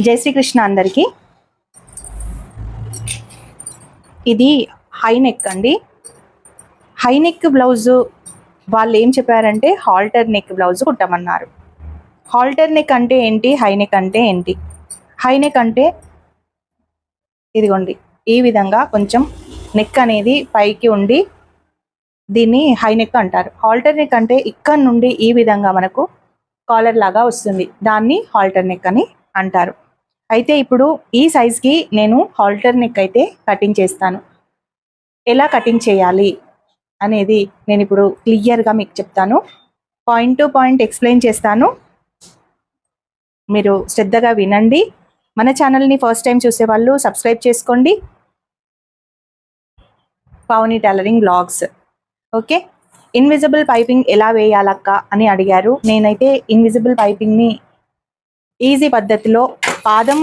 జై శ్రీకృష్ణ అందరికీ. ఇది హై నెక్ అండి. హై నెక్ బ్లౌజు వాళ్ళు ఏం చెప్పారంటే హాల్టర్ నెక్ బ్లౌజ్ కుట్టమన్నారు. హాల్టర్ నెక్ అంటే ఏంటి, హై నెక్ అంటే ఏంటి? హై నెక్ అంటే ఇదిగోండి ఈ విధంగా కొంచెం నెక్ అనేది పైకి ఉండి దీన్ని హై నెక్ అంటారు. హాల్టర్ నెక్ అంటే ఇక్కడ నుండి ఈ విధంగా మనకు కాలర్ లాగా వస్తుంది, దాన్ని హాల్టర్ నెక్ అని అంటారు. అయితే ఇప్పుడు ఈ సైజ్కి నేను హాల్టర్ నెక్ అయితే కటింగ్ చేస్తాను. ఎలా కటింగ్ చేయాలి అనేది నేను ఇప్పుడు క్లియర్గా మీకు చెప్తాను. పాయింట్ టు పాయింట్ ఎక్స్ప్లెయిన్ చేస్తాను, మీరు శ్రద్ధగా వినండి. మన ఛానల్ని ఫస్ట్ టైం చూసే వాళ్ళు సబ్స్క్రైబ్ చేసుకోండి. Pavani tailoring blogs. Okay, invisible piping ఎలా వేయాలక్క అని అడిగారు. నేనైతే ఇన్విజిబుల్ పైపింగ్ని ఈజీ పద్ధతిలో పాదం,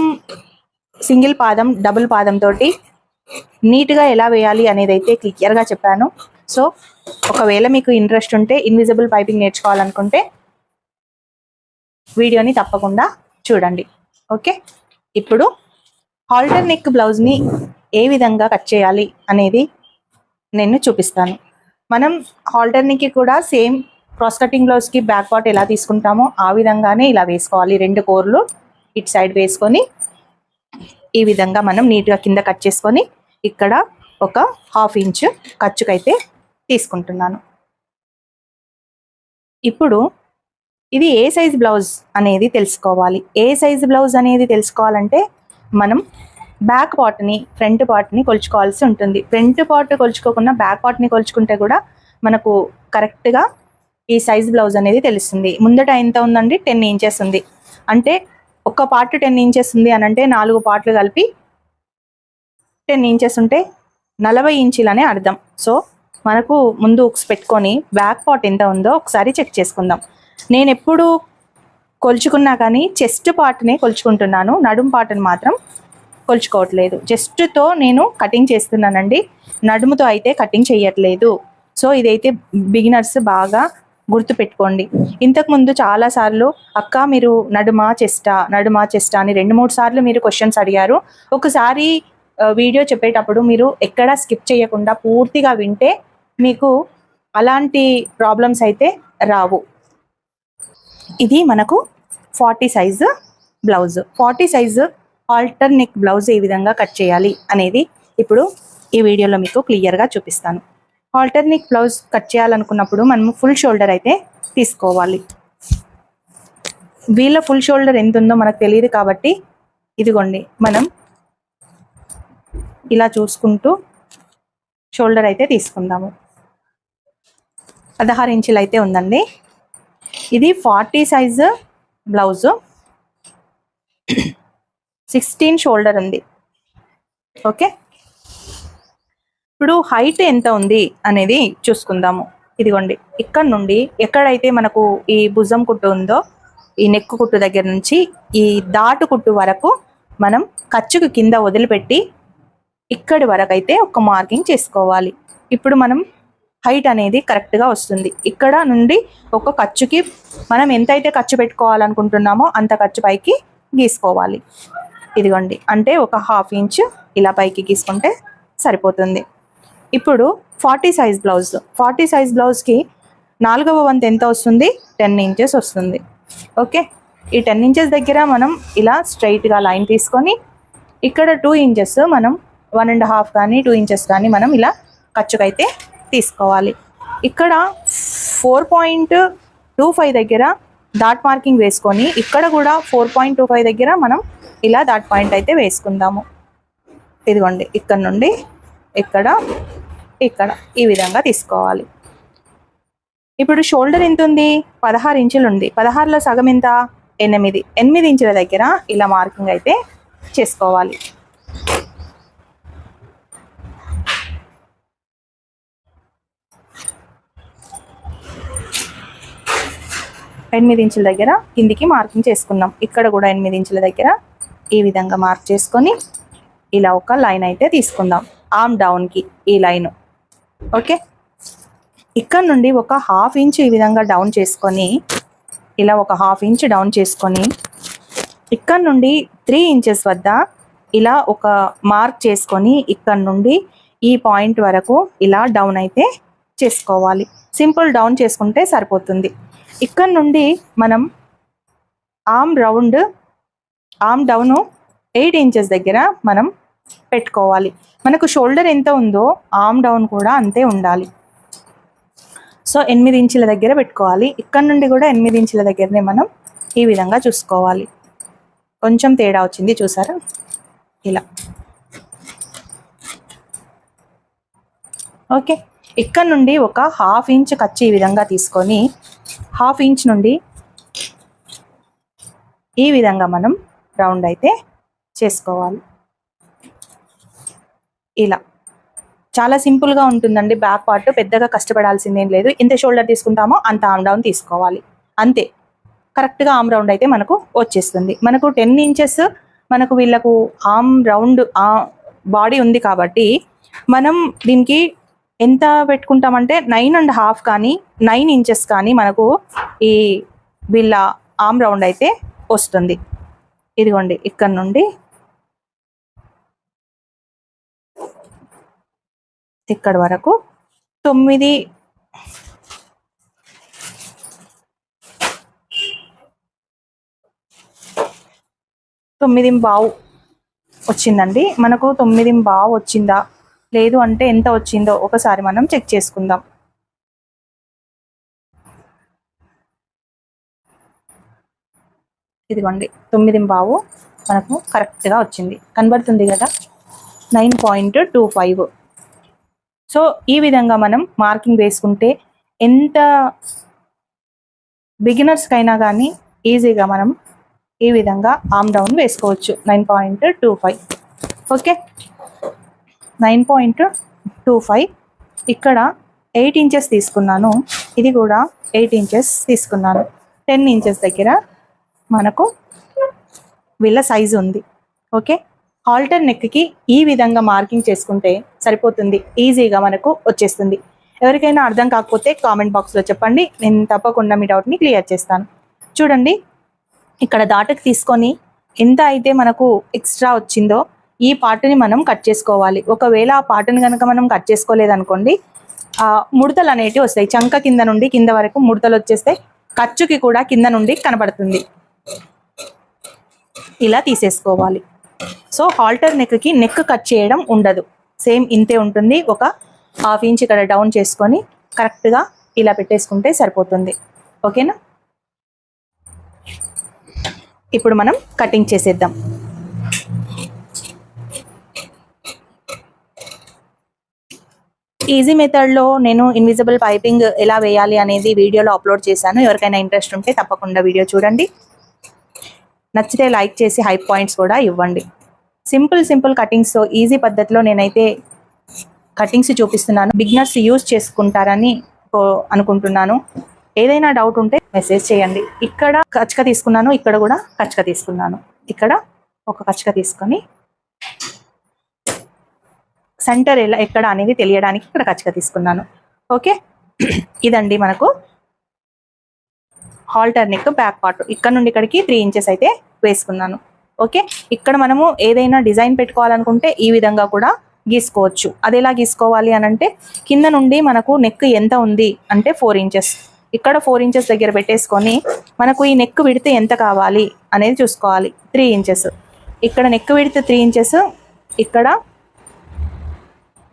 సింగిల్ పాదం, డబుల్ పాదం తోటి నీట్గా ఎలా వేయాలి అనేది అయితే క్లియర్గా చెప్పాను. సో ఒకవేళ మీకు ఇంట్రెస్ట్ ఉంటే, ఇన్విజిబుల్ పైపింగ్ నేర్చుకోవాలనుకుంటే వీడియోని తప్పకుండా చూడండి. ఓకే, ఇప్పుడు హాల్టర్ నెక్ బ్లౌజ్ని ఏ విధంగా కట్ చేయాలి అనేది నేను చూపిస్తాను. మనం హాల్టర్ నెక్కి కూడా సేమ్ క్రాస్ కటింగ్ బ్లౌజ్కి బ్యాక్ పార్ట్ ఎలా తీసుకుంటామో ఆ విధంగానే ఇలా వేసుకోవాలి. 2 కోర్లు ఇటు సైడ్ వేసుకొని ఈ విధంగా మనం నీట్గా కింద కట్ చేసుకొని ఇక్కడ ఒక 1/2 ఇంచ్ ఖర్చుకైతే తీసుకుంటున్నాను. ఇప్పుడు ఇది ఏ సైజ్ బ్లౌజ్ అనేది తెలుసుకోవాలి. ఏ సైజ్ బ్లౌజ్ అనేది తెలుసుకోవాలంటే మనం బ్యాక్ పార్ట్ని, ఫ్రంట్ పార్ట్ని కొలుచుకోవాల్సి ఉంటుంది. ఫ్రంట్ పార్ట్ కొలుచుకోకుండా బ్యాక్ పార్ట్ని కొలుచుకుంటే కూడా మనకు కరెక్ట్గా ఈ సైజ్ బ్లౌజ్ అనేది తెలుస్తుంది. ముందట ఎంత ఉందండి, 10 ఇంచెస్ ఉంది. అంటే ఒక పార్ట్ 10 ఇంచెస్ ఉంది అని అంటే 4 పార్ట్లు కలిపి 10 ఇంచెస్ ఉంటే 40 ఇంచులనే అర్థం. సో మనకు ముందు ఉక్స్ పెట్టుకొని బ్యాక్ పార్ట్ ఎంత ఉందో ఒకసారి చెక్ చేసుకుందాం. నేను ఎప్పుడు కొలుచుకున్నా కానీ చెస్ట్ పార్ట్నే కొలుచుకుంటున్నాను, నడుం పార్ట్ని మాత్రం కొలుచుకోవట్లేదు. చెస్ట్తో నేను కటింగ్ చేస్తున్నానండి, నడుముతో అయితే కటింగ్ చేయట్లేదు. సో ఇదైతే బిగినర్స్ బాగా గుర్తు పెట్టుకోండి. ఇంతకుముందు చాలాసార్లు అక్క మీరు నడుమా చెస్టా అని 2-3 సార్లు మీరు క్వశ్చన్స్ అడిగారు. ఒకసారి వీడియో చెప్పేటప్పుడు మీరు ఎక్కడా స్కిప్ చేయకుండా పూర్తిగా వింటే మీకు అలాంటి ప్రాబ్లమ్స్ అయితే రావు. ఇది మనకు 40 size blouse. 40 size halter neck blouse ఏ విధంగా కట్ చేయాలి అనేది ఇప్పుడు ఈ వీడియోలో మీకు క్లియర్గా చూపిస్తాను. హాల్టర్ నెక్ బ్లౌజ్ కట్ చేయాలనుకున్నప్పుడు మనము ఫుల్ షోల్డర్ అయితే తీసుకోవాలి. వీళ్ళ ఫుల్ షోల్డర్ ఎంత ఉందో మనకు తెలియదు కాబట్టి ఇదిగోండి మనం ఇలా చూసుకుంటూ షోల్డర్ అయితే తీసుకుందాము. 16 ఇంచులు అయితే ఉందండి. ఇది 40 సైజు బ్లౌజు, 16 షోల్డర్ ఉంది. ఓకే, ఇప్పుడు హైట్ ఎంత ఉంది అనేది చూసుకుందాము. ఇదిగోండి ఇక్కడ నుండి ఎక్కడైతే మనకు ఈ భుజం కుట్టు ఉందో ఈ నెక్ కుట్టు దగ్గర నుంచి ఈ దాటు కుట్టు వరకు మనం ఖర్చుకు కింద వదిలిపెట్టి ఇక్కడి వరకు అయితే ఒక మార్కింగ్ చేసుకోవాలి. ఇప్పుడు మనం హైట్ అనేది కరెక్ట్గా వస్తుంది. ఇక్కడ నుండి ఒక ఖర్చుకి మనం ఎంతైతే ఖర్చు పెట్టుకోవాలనుకుంటున్నామో అంత ఖర్చు పైకి గీసుకోవాలి. ఇదిగోండి అంటే ఒక 1/2 ఇంచ్ ఇలా పైకి గీసుకుంటే సరిపోతుంది. ఇప్పుడు 40 సైజ్ బ్లౌజ్, 40 సైజ్ బ్లౌజ్కి 4వ వంతు ఎంత వస్తుంది, 10 ఇంచెస్ వస్తుంది. ఓకే, ఈ 10 ఇంచెస్ దగ్గర మనం ఇలా స్ట్రైట్గా లైన్ తీసుకొని ఇక్కడ 2 ఇంచెస్ మనం 1.5 కానీ 2 ఇంచెస్ కానీ మనం ఇలా ఖర్చుకైతే తీసుకోవాలి. ఇక్కడ 4.25 దగ్గర డాట్ మార్కింగ్ వేసుకొని ఇక్కడ కూడా 4.25 దగ్గర మనం ఇలా డాట్ పాయింట్ అయితే వేసుకుందాము. ఇదిగోండి ఇక్కడ నుండి ఇక్కడ ఈ విధంగా తీసుకోవాలి. ఇప్పుడు షోల్డర్ ఎంత ఉంది, 16 ఇంచులు ఉంది. 16లో సగం ఎంత, 8 ఇంచుల దగ్గర ఇలా మార్కింగ్ అయితే చేసుకోవాలి. ఎనిమిది ఇంచుల దగ్గర కిందికి మార్కింగ్ చేసుకున్నాం. ఇక్కడ కూడా 8 ఇంచుల దగ్గర ఈ విధంగా మార్క్ చేసుకొని ఇలా ఒక లైన్ అయితే తీసుకుందాం. ఆర్మ్ డౌన్కి ఈ లైన్. ఓకే, ఇక్కడ నుండి ఒక 1/2 ఇంచ్ ఈ విధంగా డౌన్ చేసుకొని ఇలా ఒక 1/2 ఇంచ్ డౌన్ చేసుకొని ఇక్కడ నుండి 3 ఇంచెస్ వద్ద ఇలా ఒక మార్క్ చేసుకొని ఇక్కడ నుండి ఈ పాయింట్ వరకు ఇలా డౌన్ అయితే చేసుకోవాలి. సింపుల్ డౌన్ చేసుకుంటే సరిపోతుంది. ఇక్కడ నుండి మనం ఆర్మ్ డౌన్ 8 ఇంచెస్ దగ్గర మనం పెట్టుకోవాలి. మనకు షోల్డర్ ఎంత ఉందో ఆర్మ్ డౌన్ కూడా అంతే ఉండాలి. సో 8 ఇంచుల దగ్గర పెట్టుకోవాలి. ఇక్కడ నుండి కూడా 8 ఇంచుల దగ్గరనే మనం ఈ విధంగా చూసుకోవాలి. కొంచెం తేడా వచ్చింది చూసారా, ఇలా. ఓకే, ఇక్కడ నుండి ఒక 1/2 ఇంచ్ కచ్చి ఈ విధంగా తీసుకొని 1/2 ఇంచ్ నుండి ఈ విధంగా మనం రౌండ్ అయితే చేసుకోవాలి. ఇలా చాలా సింపుల్గా ఉంటుందండి. బ్యాక్ పార్ట్ పెద్దగా కష్టపడాల్సిందేం లేదు. ఎంత షోల్డర్ తీసుకుంటామో అంత ఆర్మ్ డౌన్ తీసుకోవాలి, అంతే. కరెక్ట్గా ఆర్మ్ రౌండ్ అయితే మనకు వచ్చేస్తుంది. మనకు 10 ఇంచెస్ మనకు వీళ్ళకు ఆర్మ్ రౌండ్ బాడీ ఉంది కాబట్టి మనం దీనికి ఎంత పెట్టుకుంటామంటే 9.5 కానీ 9 ఇంచెస్ కానీ మనకు ఈ వీళ్ళ ఆర్మ్ రౌండ్ అయితే వస్తుంది. ఇదిగోండి, ఇక్కడ నుండి ఇక్కడ వరకు 9.5 వచ్చిందండి. మనకు 9.5 వచ్చిందా లేదు అంటే ఎంత వచ్చిందో ఒకసారి మనం చెక్ చేసుకుందాం. ఇదిగోండి 9.5 మనకు కరెక్ట్గా వచ్చింది, కనబడుతుంది కదా, 9.25. సో ఈ విధంగా మనం మార్కింగ్ వేసుకుంటే ఎంత బిగినర్స్కైనా కానీ ఈజీగా మనం ఈ విధంగా ఆర్మ్ డౌన్ వేసుకోవచ్చు. 9.25. ఓకే, 9.25. ఇక్కడ 8 ఇంచెస్ తీసుకున్నాను, ఇది కూడా 8 ఇంచెస్ తీసుకున్నాను. 10 ఇంచెస్ దగ్గర మనకు వీళ్ళ సైజు ఉంది. ఓకే, హాల్టర్ నెక్కి ఈ విధంగా మార్కింగ్ చేసుకుంటే సరిపోతుంది, ఈజీగా మనకు వచ్చేస్తుంది. ఎవరికైనా అర్థం కాకపోతే కామెంట్ బాక్స్లో చెప్పండి, నేను తప్పకుండా మీ డౌట్ని క్లియర్ చేస్తాను. చూడండి, ఇక్కడ దాటకు తీసుకొని ఎంత అయితే మనకు ఎక్స్ట్రా వచ్చిందో ఈ పార్ట్ని మనం కట్ చేసుకోవాలి. ఒకవేళ ఆ పార్ట్ని కనుక మనం కట్ చేసుకోలేదనుకోండి, ముడతలు అనేటివి వస్తాయి. చంక కింద నుండి కింద వరకు ముడతలు వచ్చేస్తాయి. ఖర్చుకి కూడా కింద నుండి కనబడుతుంది. ఇలా తీసేసుకోవాలి. సో హాల్టర్ నెక్కి నెక్ కట్ చేయడం ఉండదు, సేమ్ ఇంతే ఉంటుంది. ఒక 1/2 ఇంచ్ ఇక్కడ డౌన్ చేసుకొని కరెక్ట్గా ఇలా పెట్టేసుకుంటే సరిపోతుంది. ఓకేనా, ఇప్పుడు మనం కటింగ్ చేసేద్దాం. ఈజీ మెథడ్లో నేను ఇన్విజిబుల్ పైపింగ్ ఎలా వేయాలి అనేది వీడియోలో అప్లోడ్ చేశాను. ఎవరికైనా ఇంట్రెస్ట్ ఉంటే తప్పకుండా వీడియో చూడండి. నచ్చితే లైక్ చేసి హై పాయింట్స్ కూడా ఇవ్వండి. సింపుల్ కటింగ్స్తో ఈజీ పద్ధతిలో నేనైతే కటింగ్స్ చూపిస్తున్నాను. బిగినర్స్ యూజ్ చేసుకుంటారని అనుకుంటున్నాను. ఏదైనా డౌట్ ఉంటే మెసేజ్ చేయండి. ఇక్కడ కచ్చక తీసుకున్నాను, ఇక్కడ కూడా కచ్చక తీసుకున్నాను. ఇక్కడ ఒక కచ్చక తీసుకొని సెంటర్ ఎక్కడ అనేది తెలియడానికి ఇక్కడ కచ్చక తీసుకున్నాను. ఓకే, ఇదండి మనకు హాల్టర్ నెక్ బ్యాక్ పార్ట్. ఇక్కడ నుండి ఇక్కడికి 3 ఇంచెస్ అయితే వేసుకున్నాను. ఓకే, ఇక్కడ మనము ఏదైనా డిజైన్ పెట్టుకోవాలనుకుంటే ఈ విధంగా కూడా గీసుకోవచ్చు. అది ఎలా గీసుకోవాలి అని అంటే, కింద నుండి మనకు నెక్ ఎంత ఉంది అంటే 4 ఇంచెస్, ఇక్కడ 4 ఇంచెస్ దగ్గర పెట్టేసుకొని మనకు ఈ నెక్ విడ్త్ ఎంత కావాలి అనేది చూసుకోవాలి. 3 ఇంచెస్, ఇక్కడ నెక్ విడ్త్ 3 ఇంచెస్, ఇక్కడ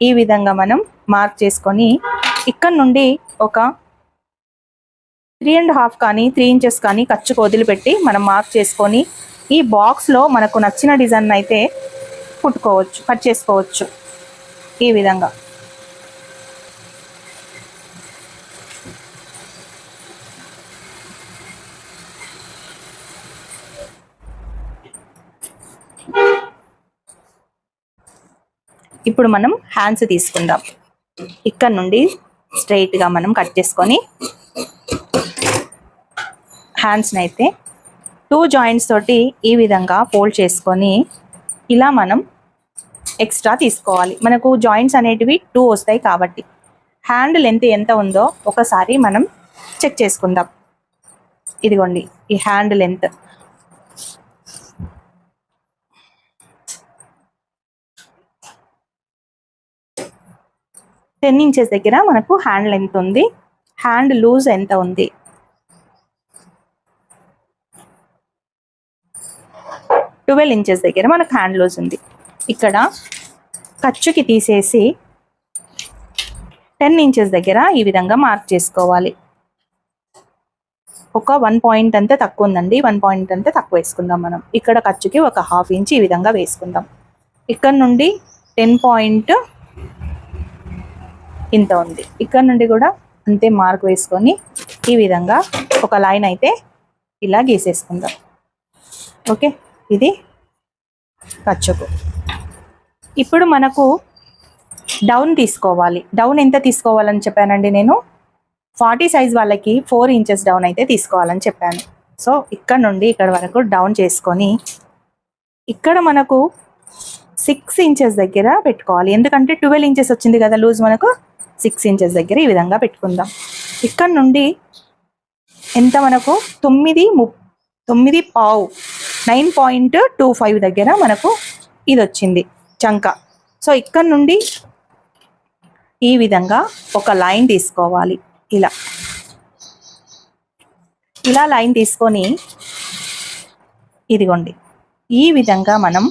ఈ విధంగా మనం మార్క్ చేసుకొని ఇక్కడ నుండి ఒక 3.5 కానీ 3 ఇంచెస్ కానీ ఖర్చుకు వదిలిపెట్టి మనం మార్క్ చేసుకొని ఈ బాక్స్లో మనకు నచ్చిన డిజైన్ అయితే కుట్టుకోవచ్చు, కట్ చేసుకోవచ్చు ఈ విధంగా. ఇప్పుడు మనం హ్యాండ్స్ తీసుకుందాం. ఇక్కడ నుండి స్ట్రైట్గా మనం కట్ చేసుకొని హ్యాండ్స్ని అయితే 2 జాయింట్స్ తోటి ఈ విధంగా ఫోల్డ్ చేసుకొని ఇలా మనం ఎక్స్ట్రా తీసుకోవాలి. మనకు జాయింట్స్ అనేటివి 2 వస్తాయి కాబట్టి హ్యాండ్ లెంత్ ఎంత ఉందో ఒకసారి మనం చెక్ చేసుకుందాం. ఇదిగోండి, ఈ హ్యాండ్ లెంత్ 10 ఇంచెస్ దగ్గర మనకు హ్యాండ్ లెంత్ ఉంది, హ్యాండ్ లూజ్ ఎంత ఉంది, 12 ఇంచెస్ దగ్గర మనకు హ్యాండ్ లూజ్ ఉంది. ఇక్కడ ఖర్చుకి తీసేసి 10 ఇంచెస్ దగ్గర ఈ విధంగా మార్క్ చేసుకోవాలి. ఒక 1 పాయింట్ అంతే తక్కువ ఉందండి, 1 పాయింట్ అంతే తక్కువ వేసుకుందాం మనం. ఇక్కడ ఖర్చుకి ఒక 1/2 ఇంచ్ ఈ విధంగా వేసుకుందాం. ఇక్కడ నుండి 10 పాయింట్ ఇంత ఉంది, ఇక్కడ నుండి కూడా అంతే మార్క్ వేసుకొని ఈ విధంగా ఒక లైన్ అయితే ఇలా గీసేసుకుందాం. ఓకే, ఇది ఖర్చుకు. ఇప్పుడు మనకు డౌన్ తీసుకోవాలి. డౌన్ ఎంత తీసుకోవాలని చెప్పానండి నేను? 40 సైజ్ వాళ్ళకి 4 ఇంచెస్ డౌన్ అయితే తీసుకోవాలని చెప్పాను. సో ఇక్కడ నుండి ఇక్కడ వరకు డౌన్ చేసుకొని ఇక్కడ మనకు 6 ఇంచెస్ దగ్గర పెట్టుకోవాలి. ఎందుకంటే 12 ఇంచెస్ వచ్చింది కదా లూజ్, మనకు 6 ఇంచెస్ దగ్గర ఈ విధంగా పెట్టుకుందాం. ఇక్కడ నుండి ఎంత మనకు 9.5 9.25 దగ్గర మనకు ఇది వచ్చింది చంక. సో ఇక్కడ నుండి ఈ విధంగా ఒక లైన్ తీసుకోవాలి. ఇలా లైన్ తీసుకొని ఇదిగోండి ఈ విధంగా మనం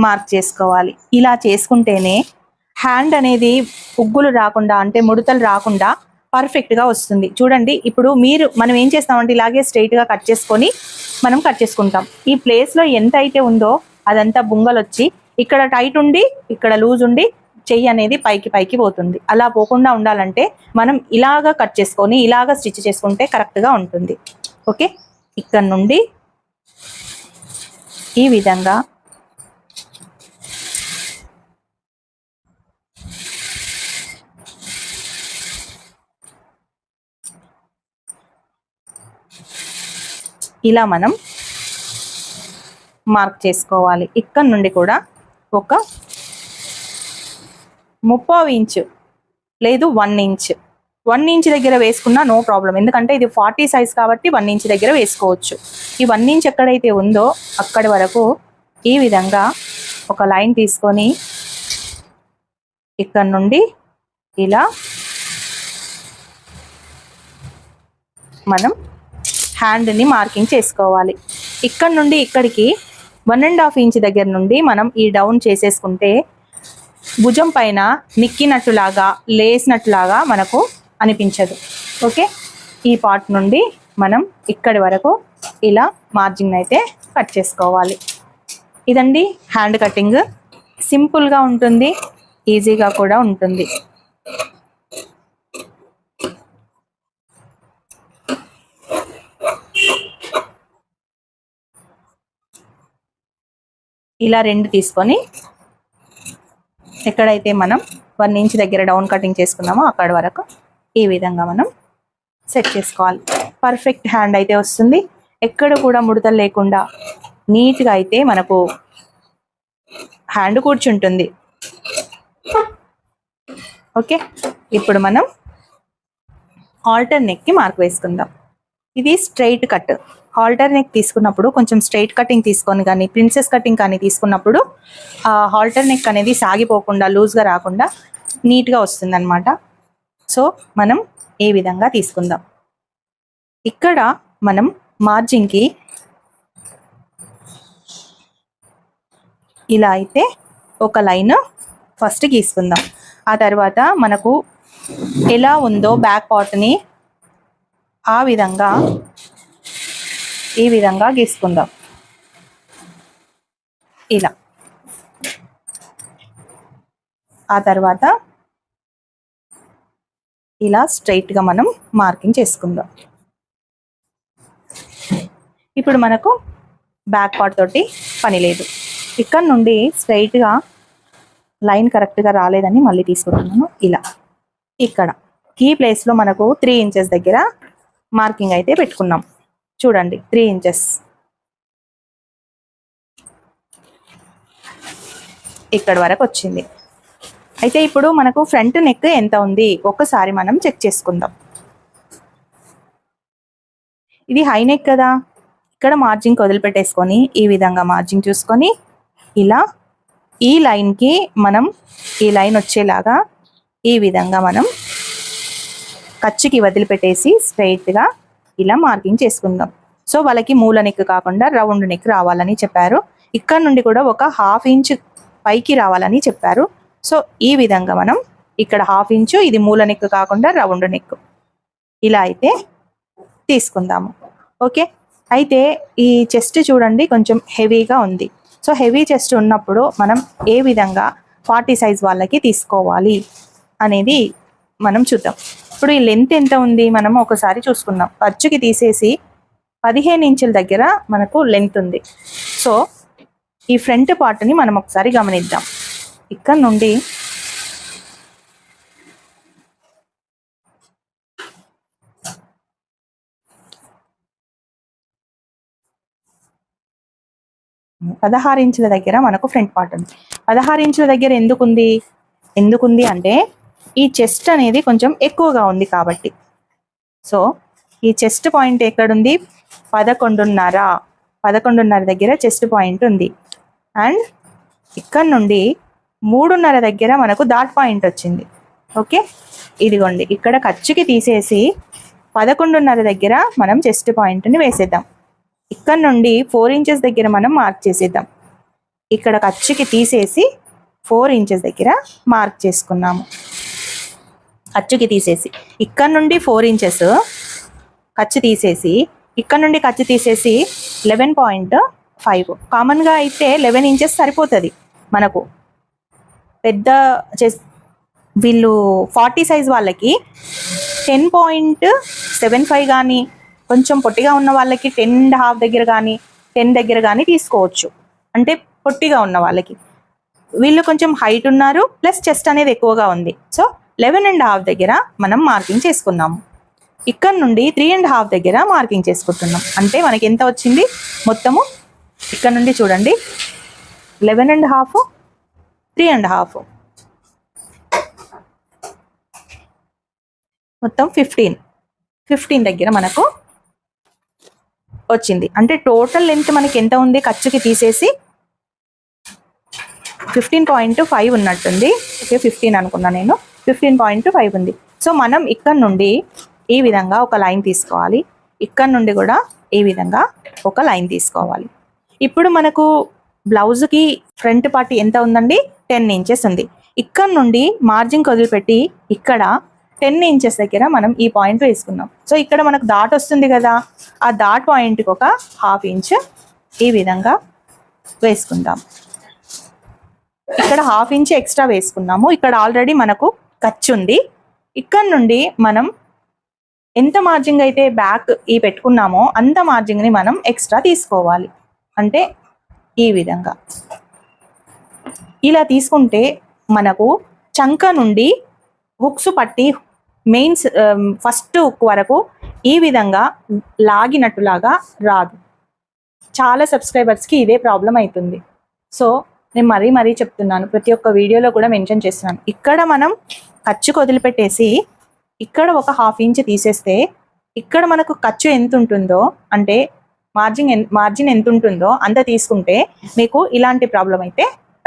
మార్క్ చేసుకోవాలి. ఇలా చేసుకుంటేనే హ్యాండ్ అనేది ఉగ్గులు రాకుండా, అంటే ముడతలు రాకుండా పర్ఫెక్ట్గా వస్తుంది. చూడండి, ఇప్పుడు మనం ఏం చేస్తామంటే ఇలాగే స్ట్రైట్గా కట్ చేసుకొని మనం కట్ చేసుకుంటాం. ఈ ప్లేస్లో ఎంత అయితే ఉందో అదంతా బుంగలు వచ్చి ఇక్కడ టైట్ ఉండి ఇక్కడ లూజ్ ఉండి చెయ్యి అనేది పైకి పైకి పోతుంది. అలా పోకుండా ఉండాలంటే మనం ఇలాగా కట్ చేసుకొని ఇలాగా స్టిచ్ చేసుకుంటే కరెక్ట్గా ఉంటుంది. ఓకే, ఇక్కడ నుండి ఈ విధంగా ఇలా మనం మార్క్ చేసుకోవాలి. ఇక్కడ నుండి కూడా ఒక 30 ఇంచు లేదు 1 ఇంచ్ 1 ఇంచ్ దగ్గర వేసుకున్నా నో ప్రాబ్లం. ఎందుకంటే ఇది 40 సైజ్ కాబట్టి 1 ఇంచ్ దగ్గర వేసుకోవచ్చు. ఈ 1 ఇంచ్ ఎక్కడైతే ఉందో అక్కడి వరకు ఈ విధంగా ఒక లైన్ తీసుకొని ఇక్కడ నుండి ఇలా మనం హ్యాండ్ని మార్కింగ్ చేసుకోవాలి. ఇక్కడ నుండి ఇక్కడికి 1.5 ఇంచ్ దగ్గర నుండి మనం ఈ డౌన్ చేసేసుకుంటే భుజం పైన నిక్కినట్టులాగా లేసినట్టులాగా మనకు అనిపించదు. ఓకే, ఈ పార్ట్ నుండి మనం ఇక్కడి వరకు ఇలా మార్జిన్ అయితే కట్ చేసుకోవాలి. ఇదండి హ్యాండ్ కటింగ్. సింపుల్గా ఉంటుంది, ఈజీగా కూడా ఉంటుంది. ఇలా 2 తీసుకొని ఎక్కడైతే మనం 1 ఇంచ్ దగ్గర డౌన్ కటింగ్ చేసుకున్నామో అక్కడ వరకు ఈ విధంగా మనం సెట్ చేసుకోవాలి. పర్ఫెక్ట్ హ్యాండ్ అయితే వస్తుంది. ఎక్కడ కూడా ముడతలు లేకుండా నీట్గా అయితే మనకు హ్యాండ్ కూర్చుంటుంది. ఓకే, ఇప్పుడు మనం ఆల్టర్ నెక్కి మార్క్ వేసుకుందాం. ఇది స్ట్రైట్ కట్. హాల్టర్ నెక్ తీసుకున్నప్పుడు కొంచెం స్ట్రైట్ కటింగ్ తీసుకొని కానీ ప్రిన్సెస్ కటింగ్ కానీ తీసుకున్నప్పుడు హాల్టర్ నెక్ అనేది సాగిపోకుండా లూజ్గా రాకుండా నీట్గా వస్తుంది అన్నమాట. సో మనం ఈ విధంగా తీసుకుందాం. ఇక్కడ మనం మార్జిన్కి ఇలా అయితే ఒక లైన్ ఫస్ట్ గీసుకుందాం. ఆ తర్వాత మనకు ఎలా ఉందో బ్యాక్ పార్ట్ని ఆ విధంగా ఈ విధంగా గీసుకుందాం. ఇలా ఆ తర్వాత ఇలా స్ట్రైట్గా మనం మార్కింగ్ చేసుకుందాం. ఇప్పుడు మనకు బ్యాక్ పార్ట్ తోటి పని లేదు. ఇక్కడ నుండి స్ట్రైట్గా లైన్ కరెక్ట్గా రాలేదని మళ్ళీ తీసుకుంటున్నాను. ఇలా ఇక్కడ ఈ ప్లేస్లో మనకు 3 ఇంచెస్ దగ్గర మార్కింగ్ అయితే పెట్టుకున్నాం. చూడండి 3 ఇంచెస్ ఇక్కడ వరకు వచ్చింది. అయితే ఇప్పుడు మనకు ఫ్రంట్ నెక్ ఎంత ఉంది ఒక్కసారి మనం చెక్ చేసుకుందాం. ఇది హై నెక్ కదా, ఇక్కడ మార్జిన్ వదిలిపెట్టేసుకొని ఈ విధంగా మార్జిన్ చూసుకొని ఇలా ఈ లైన్కి మనం ఈ లైన్ వచ్చేలాగా ఈ విధంగా మనం ఖర్చుకి వదిలిపెట్టేసి స్ట్రైట్గా ఇలా మార్కింగ్ చేసుకుందాం. సో వాళ్ళకి మూల నెక్ కాకుండా రౌండ్ నెక్ రావాలని చెప్పారు. ఇక్కడ నుండి కూడా ఒక 1/2 ఇంచ్ పైకి రావాలని చెప్పారు. సో ఈ విధంగా మనం ఇక్కడ 1/2 ఇంచు, ఇది మూల నెక్ కాకుండా రౌండ్ నెక్ ఇలా అయితే తీసుకుందాము. ఓకే, అయితే ఈ చెస్ట్ చూడండి కొంచెం హెవీగా ఉంది. సో హెవీ చెస్ట్ ఉన్నప్పుడు మనం ఏ విధంగా 40 సైజ్ వాళ్ళకి తీసుకోవాలి అనేది మనం చూద్దాం. ఇప్పుడు ఈ లెంత్ ఎంత ఉంది మనం ఒకసారి చూసుకుందాం. ఖర్చుకి తీసేసి 15 ఇంచుల దగ్గర మనకు లెంత్ ఉంది. సో ఈ ఫ్రంట్ పార్ట్ని మనం ఒకసారి గమనిద్దాం. ఇక్కడ నుండి పదహారు ఇంచుల దగ్గర మనకు ఫ్రంట్ పార్ట్ ఉంది. 16 ఇంచుల దగ్గర ఎందుకుంది అంటే ఈ చెస్ట్ అనేది కొంచెం ఎక్కువగా ఉంది కాబట్టి. సో ఈ చెస్ట్ పాయింట్ ఎక్కడుంది? 11.5 దగ్గర చెస్ట్ పాయింట్ ఉంది. అండ్ ఇక్కడ నుండి 3.5 దగ్గర మనకు డాట్ పాయింట్ వచ్చింది. ఓకే, ఇదిగోండి ఇక్కడ ఖర్చుకి తీసేసి 11.5 దగ్గర మనం చెస్ట్ పాయింట్ని వేసేద్దాం. ఇక్కడ నుండి 4 ఇంచెస్ దగ్గర మనం మార్క్ చేసేద్దాం. ఇక్కడ ఖర్చుకి తీసేసి 4 ఇంచెస్ దగ్గర మార్క్ చేసుకున్నాము. ఖర్చుకి తీసేసి ఇక్కడ నుండి 4 ఇంచెస్ ఖర్చు తీసేసి ఇక్కడ నుండి ఖర్చు తీసేసి 11.5. కామన్గా అయితే 11 ఇంచెస్ సరిపోతుంది మనకు. పెద్ద వీళ్ళు 40 సైజ్ వాళ్ళకి 10.75 కానీ, కొంచెం పొట్టిగా ఉన్న వాళ్ళకి 10.5 దగ్గర కానీ 10 దగ్గర కానీ తీసుకోవచ్చు. అంటే పొట్టిగా ఉన్న వాళ్ళకి. వీళ్ళు కొంచెం హైట్ ఉన్నారు, ప్లస్ చెస్ట్ అనేది ఎక్కువగా ఉంది. సో 11.5 దగ్గర మనం మార్కింగ్ చేసుకున్నాము. ఇక్కడ నుండి 3.5 దగ్గర మార్కింగ్ చేసుకుంటున్నాం. అంటే మనకి ఎంత వచ్చింది మొత్తము? ఇక్కడ నుండి చూడండి 11.5, 3.5, మొత్తం 15 దగ్గర మనకు వచ్చింది. అంటే టోటల్ లెంత్ మనకి ఎంత ఉంది? ఖర్చుకి తీసేసి 15.5 ఉన్నట్టుంది. ఓకే, 15 అనుకున్నా నేను. 15.5 ఉంది. సో మనం ఇక్కడ నుండి ఈ విధంగా ఒక లైన్ తీసుకోవాలి. ఇక్కడ నుండి కూడా ఈ విధంగా ఒక లైన్ తీసుకోవాలి. ఇప్పుడు మనకు బ్లౌజ్కి ఫ్రంట్ పార్ట్ ఎంత ఉందండి? 10 ఇంచెస్ ఉంది. ఇక్కడ నుండి మార్జిన్ వదిలిపెట్టి ఇక్కడ 10 ఇంచెస్ దగ్గర మనం ఈ పాయింట్ వేసుకున్నాం. సో ఇక్కడ మనకు డాట్ వస్తుంది కదా, ఆ డాట్ పాయింట్కి ఒక 1/2 ఇంచ్ ఈ విధంగా వేసుకుందాం. ఇక్కడ 1/2 ఇంచ్ ఎక్స్ట్రా వేసుకున్నాము. ఇక్కడ ఆల్రెడీ మనకు ఖర్చు ఉంది. ఇక్కడ నుండి మనం ఎంత మార్జింగ్ అయితే బ్యాక్ ఈ పెట్టుకున్నామో అంత మార్జింగ్ని మనం ఎక్స్ట్రా తీసుకోవాలి. అంటే ఈ విధంగా ఇలా తీసుకుంటే మనకు చంక నుండి హుక్స్ పట్టి మెయిన్స్ ఫస్ట్ హుక్ వరకు ఈ విధంగా లాగినట్టులాగా రాదు. చాలా సబ్స్క్రైబర్స్కి ఇదే ప్రాబ్లం అవుతుంది. సో నేను మరీ చెప్తున్నాను, ప్రతి ఒక్క వీడియోలో కూడా మెన్షన్ చేస్తున్నాను. ఇక్కడ మనం ఖర్చుకు వదిలిపెట్టేసి ఇక్కడ ఒక 1/2 ఇంచ్ తీసేస్తే ఇక్కడ మనకు ఖర్చు ఎంత ఉంటుందో, అంటే మార్జిన్ ఎంత ఉంటుందో అంత తీసుకుంటే మీకు ఇలాంటి ప్రాబ్లం అయితే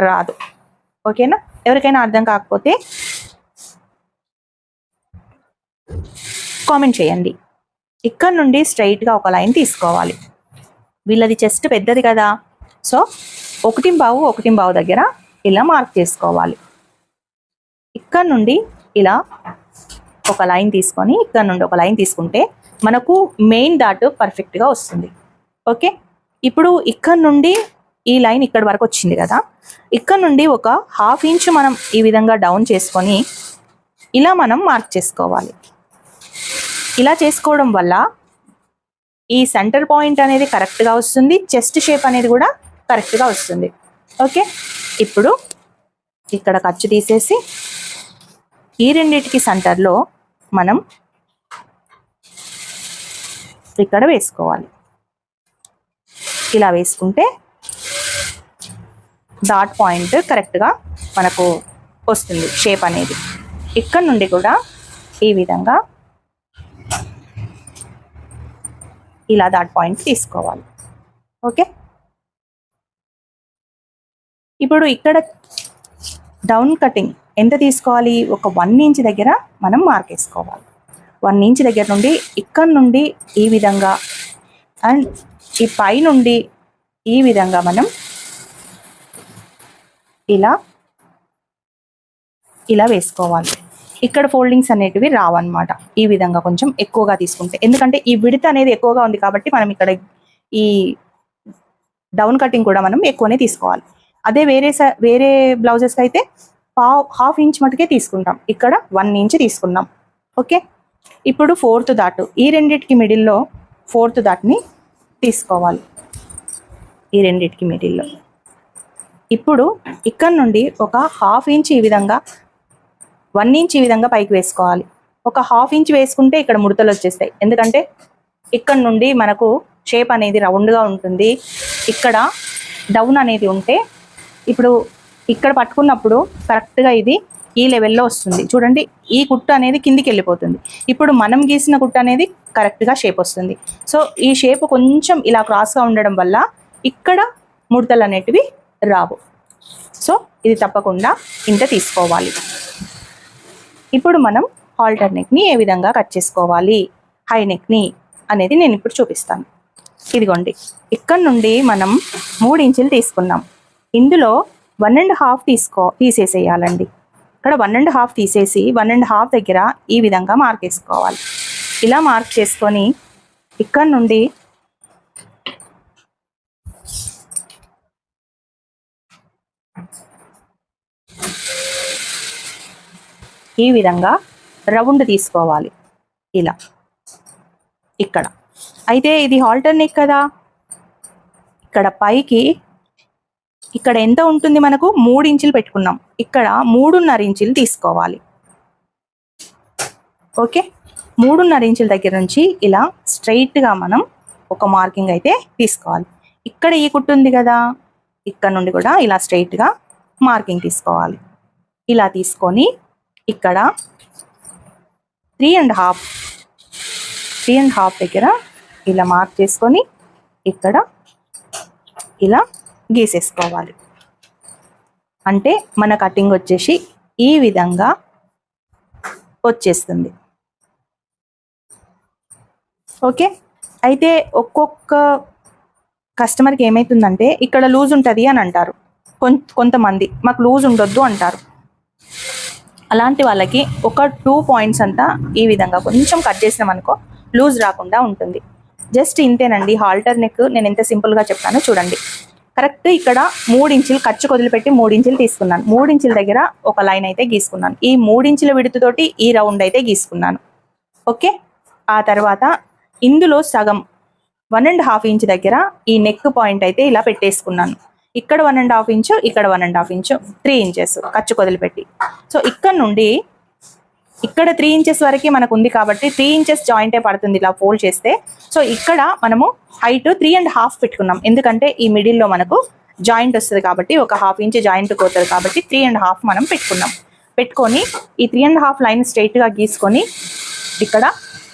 రాదు. ఓకేనా? ఎవరికైనా అర్థం కాకపోతే కామెంట్ చేయండి. ఇక్కడ నుండి స్ట్రైట్గా ఒక లైన్ తీసుకోవాలి. వీళ్ళది చెస్ట్ పెద్దది కదా, సో 1.5 దగ్గర ఇలా మార్క్ చేసుకోవాలి. ఇక్కడ నుండి ఇలా ఒక లైన్ తీసుకొని ఇక్కడ నుండి ఒక లైన్ తీసుకుంటే మనకు మెయిన్ డాట్ పర్ఫెక్ట్గా వస్తుంది. ఓకే, ఇప్పుడు ఇక్కడ నుండి ఈ లైన్ ఇక్కడ వరకు వచ్చింది కదా, ఇక్కడ నుండి ఒక 1/2 ఇంచ్ మనం ఈ విధంగా డౌన్ చేసుకొని ఇలా మనం మార్క్ చేసుకోవాలి. ఇలా చేసుకోవడం వల్ల ఈ సెంటర్ పాయింట్ అనేది కరెక్ట్గా వస్తుంది, చెస్ట్ షేప్ అనేది కూడా కరెక్ట్గా వస్తుంది. ఓకే, ఇప్పుడు ఇక్కడ ఖర్చు తీసేసి ఈ రెండింటికి సెంటర్లో మనం ఇక్కడ వేసుకోవాలి. ఇలా వేసుకుంటే డాట్ పాయింట్ కరెక్ట్గా మనకు వస్తుంది షేప్ అనేది. ఇక్కడ నుండి కూడా ఈ విధంగా ఇలా డాట్ పాయింట్ తీసుకోవాలి. ఓకే. ఇప్పుడు ఇక్కడ డౌన్ కటింగ్ ఎంత తీసుకోవాలి, ఒక 1 ఇంచ్ దగ్గర మనం మార్క్ వేసుకోవాలి. 1 ఇంచ్ దగ్గర నుండి ఇక్కడ నుండి ఈ విధంగా అండ్ ఈ పై నుండి ఈ విధంగా మనం ఇలా వేసుకోవాలి. ఇక్కడ ఫోల్డింగ్స్ అనేటివి రావన్నమాట. ఈ విధంగా కొంచెం ఎక్కువగా తీసుకుంటే, ఎందుకంటే ఈ విడత అనేది ఎక్కువగా ఉంది కాబట్టి మనం ఇక్కడ ఈ డౌన్ కటింగ్ కూడా మనం ఎక్కువనే తీసుకోవాలి. అదే వేరే బ్లౌజెస్కి అయితే హాఫ్ ఇంచ్ మటుకే తీసుకుంటాం, ఇక్కడ 1 ఇంచ్ తీసుకున్నాం. ఓకే, ఇప్పుడు 4th డాట్, ఈ రెండిటికి మిడిల్లో 4th డాట్ని తీసుకోవాలి. ఈ రెండిటికి మిడిల్లో ఇప్పుడు ఇక్కడ నుండి ఒక హాఫ్ ఇంచ్ ఈ విధంగా 1 ఇంచ్ ఈ విధంగా పైకి వేసుకోవాలి. ఒక హాఫ్ ఇంచ్ వేసుకుంటే ఇక్కడ ముడతలు వచ్చేస్తాయి, ఎందుకంటే ఇక్కడ నుండి మనకు షేప్ అనేది రౌండ్గా ఉంటుంది. ఇక్కడ డౌన్ అనేది ఉంటే ఇప్పుడు ఇక్కడ పట్టుకున్నప్పుడు కరెక్ట్గా ఇది ఈ లెవెల్లో వస్తుంది. చూడండి, ఈ కుట్టు అనేది కిందికి వెళ్ళిపోతుంది. ఇప్పుడు మనం గీసిన కుట్టు అనేది కరెక్ట్గా షేప్ వస్తుంది. సో ఈ షేప్ కొంచెం ఇలా క్రాస్గా ఉండడం వల్ల ఇక్కడ ముడతలు అనేటివి రావు. సో ఇది తప్పకుండా ఇంత తీసుకోవాలి. ఇప్పుడు మనం హాల్టర్ నెక్ని ఏ విధంగా కట్ చేసుకోవాలి, హై నెక్ని అనేది నేను ఇప్పుడు చూపిస్తాను. ఇదిగోండి, ఇక్కడ నుండి మనం 3 ఇంచులు తీసుకున్నాం. ఇందులో 1.5 తీసేసేయాలండి. ఇక్కడ 1.5 తీసేసి 1.5 దగ్గర ఈ విధంగా మార్క్ వేసుకోవాలి. ఇలా మార్క్ చేసుకొని ఇక్కడ నుండి ఈ విధంగా రౌండ్ తీసుకోవాలి. ఇలా ఇక్కడ అయితే ఇది హాల్టర్ నెక్ కదా, ఇక్కడ పైకి ఇక్కడ ఎంత ఉంటుంది, మనకు 3 ఇంచులు పెట్టుకున్నాం, ఇక్కడ 3.5 ఇంచులు తీసుకోవాలి. ఓకే, 3.5 ఇంచుల దగ్గర నుంచి ఇలా స్ట్రైట్గా మనం ఒక మార్కింగ్ అయితే తీసుకోవాలి. ఇక్కడ ఈ కుట్టు ఉంది కదా, ఇక్కడ నుండి కూడా ఇలా స్ట్రైట్గా మార్కింగ్ తీసుకోవాలి. ఇలా తీసుకొని ఇక్కడ 3.5 దగ్గర ఇలా మార్క్ చేసుకొని ఇక్కడ ఇలా గీసేసుకోవాలి. అంటే మన కటింగ్ వచ్చేసి ఈ విధంగా వచ్చేస్తుంది. ఓకే, అయితే ఒక్కొక్క కస్టమర్కి ఏమవుతుందంటే ఇక్కడ లూజ్ ఉంటుంది అని అంటారు, కొంతమంది మాకు లూజ్ ఉండొద్దు అంటారు. అలాంటి వాళ్ళకి ఒక 2 పాయింట్స్ అంతా ఈ విధంగా కొంచెం కట్ చేసినాం అనుకో లూజ్ రాకుండా ఉంటుంది. జస్ట్ ఇంతేనండి హాల్టర్ నెక్. నేను ఎంత సింపుల్గా చెప్తానో చూడండి. కరెక్ట్ ఇక్కడ 3 ఇంచులు ఖర్చు వదిలిపెట్టి 3 ఇంచులు తీసుకున్నాను. 3 ఇంచుల దగ్గర ఒక లైన్ అయితే గీసుకున్నాను. ఈ 3 ఇంచుల విడుతుతోటి ఈ రౌండ్ అయితే గీసుకున్నాను. ఓకే, ఆ తర్వాత ఇందులో సగం 1.5 ఇంచ్ దగ్గర ఈ నెక్ పాయింట్ అయితే ఇలా పెట్టేసుకున్నాను. ఇక్కడ 1.5 ఇంచు, ఇక్కడ 1.5 ఇంచు, 3 ఇంచెస్ ఖర్చు వదిలిపెట్టి. సో ఇక్కడ నుండి ఇక్కడ 3 ఇంచెస్ వరకు మనకు ఉంది కాబట్టి 3 ఇంచెస్ జాయింటే పడుతుంది ఇలా ఫోల్డ్ చేస్తే. సో ఇక్కడ మనము హైట్ 3.5 పెట్టుకున్నాం, ఎందుకంటే ఈ మిడిల్లో మనకు జాయింట్ వస్తుంది కాబట్టి, ఒక హాఫ్ ఇంచ్ జాయింట్ పోతుంది కాబట్టి 3.5 మనం పెట్టుకొని ఈ 3.5 లైన్ స్ట్రైట్గా గీసుకొని ఇక్కడ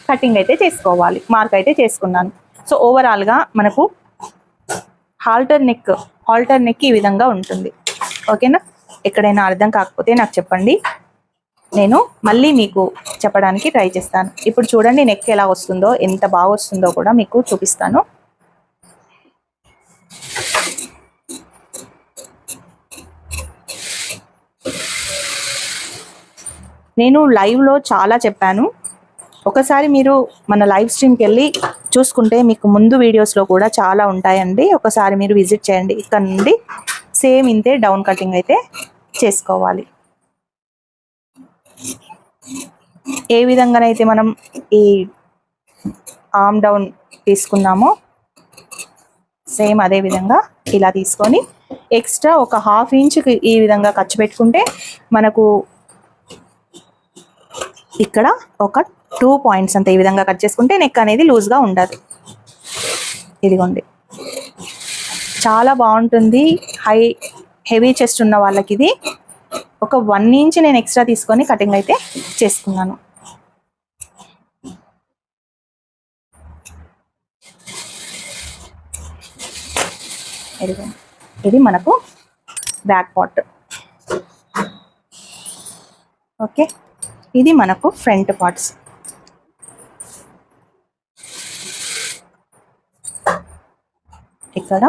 కటింగ్ అయితే చేసుకోవాలి. మార్క్ అయితే చేసుకున్నాను. సో ఓవరాల్గా మనకు హాల్టర్ నెక్ ఈ విధంగా ఉంటుంది. ఓకేనా, ఎక్కడైనా అర్థం కాకపోతే నాకు చెప్పండి, నేను మళ్ళీ మీకు చెప్పడానికి ట్రై చేస్తాను. ఇప్పుడు చూడండి నెక్ ఎలా వస్తుందో, ఎంత బాగా వస్తుందో కూడా మీకు చూపిస్తాను. నేను లైవ్లో చాలా చెప్పాను, ఒకసారి మీరు మన లైవ్ స్ట్రీమ్కి వెళ్ళి చూసుకుంటే మీకు ముందు వీడియోస్లో కూడా చాలా ఉంటాయండి. ఒకసారి మీరు విజిట్ చేయండి. ఇక్కడ నుండి సేమ్ ఇంతే డౌన్ కటింగ్ అయితే చేసుకోవాలి. ఏ విధంగానైతే మనం ఈ ఆర్మ్ డౌన్ తీసుకున్నామో సేమ్ అదే విధంగా ఇలా తీసుకొని ఎక్స్ట్రా ఒక హాఫ్ ఇంచ్కి ఈ విధంగా ఖర్చు పెట్టుకుంటే మనకు ఇక్కడ ఒక 2 పాయింట్స్ అంతా ఈ విధంగా కట్ చేసుకుంటే నెక్ అనేది లూజ్గా ఉండదు. ఇదిగోండి, చాలా బాగుంటుంది. హెవీ చెస్ట్ ఉన్న వాళ్ళకి ఇది ఒక 1 ఇంచ్ నేను ఎక్స్ట్రా తీసుకొని కటింగ్ అయితే చేసుకున్నాను. ఇది మనకు బ్యాక్ పార్ట్. ఓకే, ఇది మనకు ఫ్రంట్ పార్ట్స్. ఇక్కడ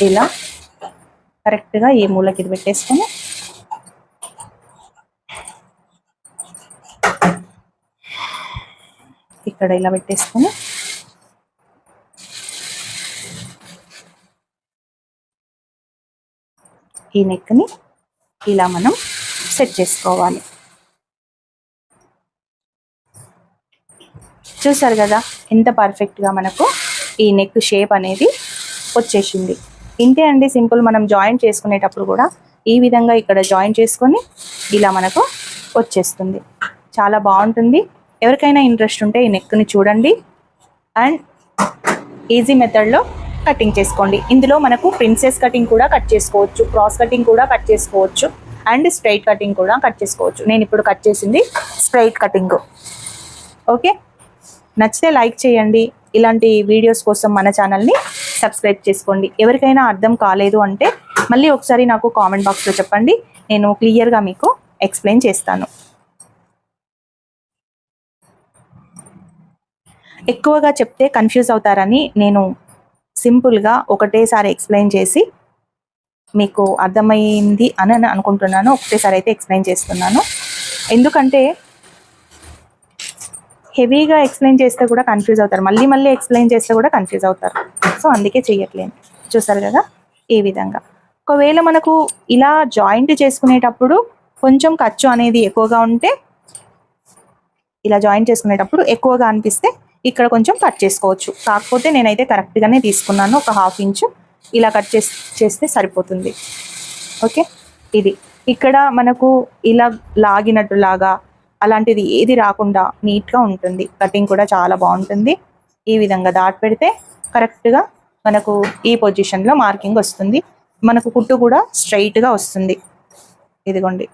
ఇలా కరెక్ట్గా ఈ మూలకి ఇది పెట్టేసుకొని ఇక్కడ ఇలా పెట్టేసుకొని ఈ నెక్ని ఇలా మనం సెట్ చేసుకోవాలి. చూసారు కదా ఎంత పర్ఫెక్ట్గా మనకు ఈ నెక్ షేప్ అనేది వచ్చేసింది. ఇంతే అండి, సింపుల్. మనం జాయింట్ చేసుకునేటప్పుడు కూడా ఈ విధంగా ఇక్కడ జాయింట్ చేసుకొని ఇలా మనకు వచ్చేస్తుంది. చాలా బాగుంటుంది. ఎవరికైనా ఇంట్రెస్ట్ ఉంటే ఈ నెక్ని చూడండి అండ్ ఈజీ మెథడ్లో కటింగ్ చేసుకోండి. ఇందులో మనకు ప్రిన్సెస్ కటింగ్ కూడా కట్ చేసుకోవచ్చు, క్రాస్ కటింగ్ కూడా కట్ చేసుకోవచ్చు అండ్ స్ట్రైట్ కటింగ్ కూడా కట్ చేసుకోవచ్చు. నేను ఇప్పుడు కట్ చేసింది స్ట్రైట్ కటింగ్. ఓకే, నచ్చితే లైక్ చేయండి. ఇలాంటి వీడియోస్ కోసం మన ఛానల్ని సబ్స్క్రైబ్ చేసుకోండి. ఎవరికైనా అర్థం కాలేదు అంటే మళ్ళీ ఒకసారి నాకు కామెంట్ బాక్స్లో చెప్పండి, నేను క్లియర్గా మీకు ఎక్స్ప్లెయిన్ చేస్తాను. ఎక్కువగా చెప్తే కన్ఫ్యూజ్ అవుతారని నేను సింపుల్గా ఒకటేసారి ఎక్స్ప్లెయిన్ చేసి మీకు అర్థమైంది అని అనుకుంటున్నాను. ఒకటేసారి అయితే ఎక్స్ప్లెయిన్ చేస్తున్నాను, ఎందుకంటే హెవీగా ఎక్స్ప్లెయిన్ చేస్తే కూడా కన్ఫ్యూజ్ అవుతారు, మళ్ళీ మళ్ళీ ఎక్స్ప్లెయిన్ చేస్తే కూడా కన్ఫ్యూజ్ అవుతారు. సో అందుకే చెయ్యట్లేదు. చూసారు కదా ఈ విధంగా. ఒకవేళ మనకు ఇలా జాయింట్ చేసుకునేటప్పుడు కొంచెం ఖర్చు అనేది ఎక్కువగా ఉంటే, ఇలా జాయింట్ చేసుకునేటప్పుడు ఎక్కువగా అనిపిస్తే ఇక్కడ కొంచెం కట్ చేసుకోవచ్చు. కాకపోతే నేనైతే కరెక్ట్గానే తీసుకున్నాను, ఒక 1/2 ఇంచు ఇలా కట్ చేస్తే సరిపోతుంది. ఓకే, ఇది ఇక్కడ మనకు ఇలా లాగినట్టులాగా అలాంటిది ఏది రాకుండా నీట్గా ఉంటుంది. కటింగ్ కూడా చాలా బాగుంటుంది. ఈ విధంగా దాటి పెడితే కరెక్ట్గా మనకు ఈ పొజిషన్లో మార్కింగ్ వస్తుంది. మనకు కుట్టు కూడా స్ట్రైట్గా వస్తుంది. ఇదిగోండి,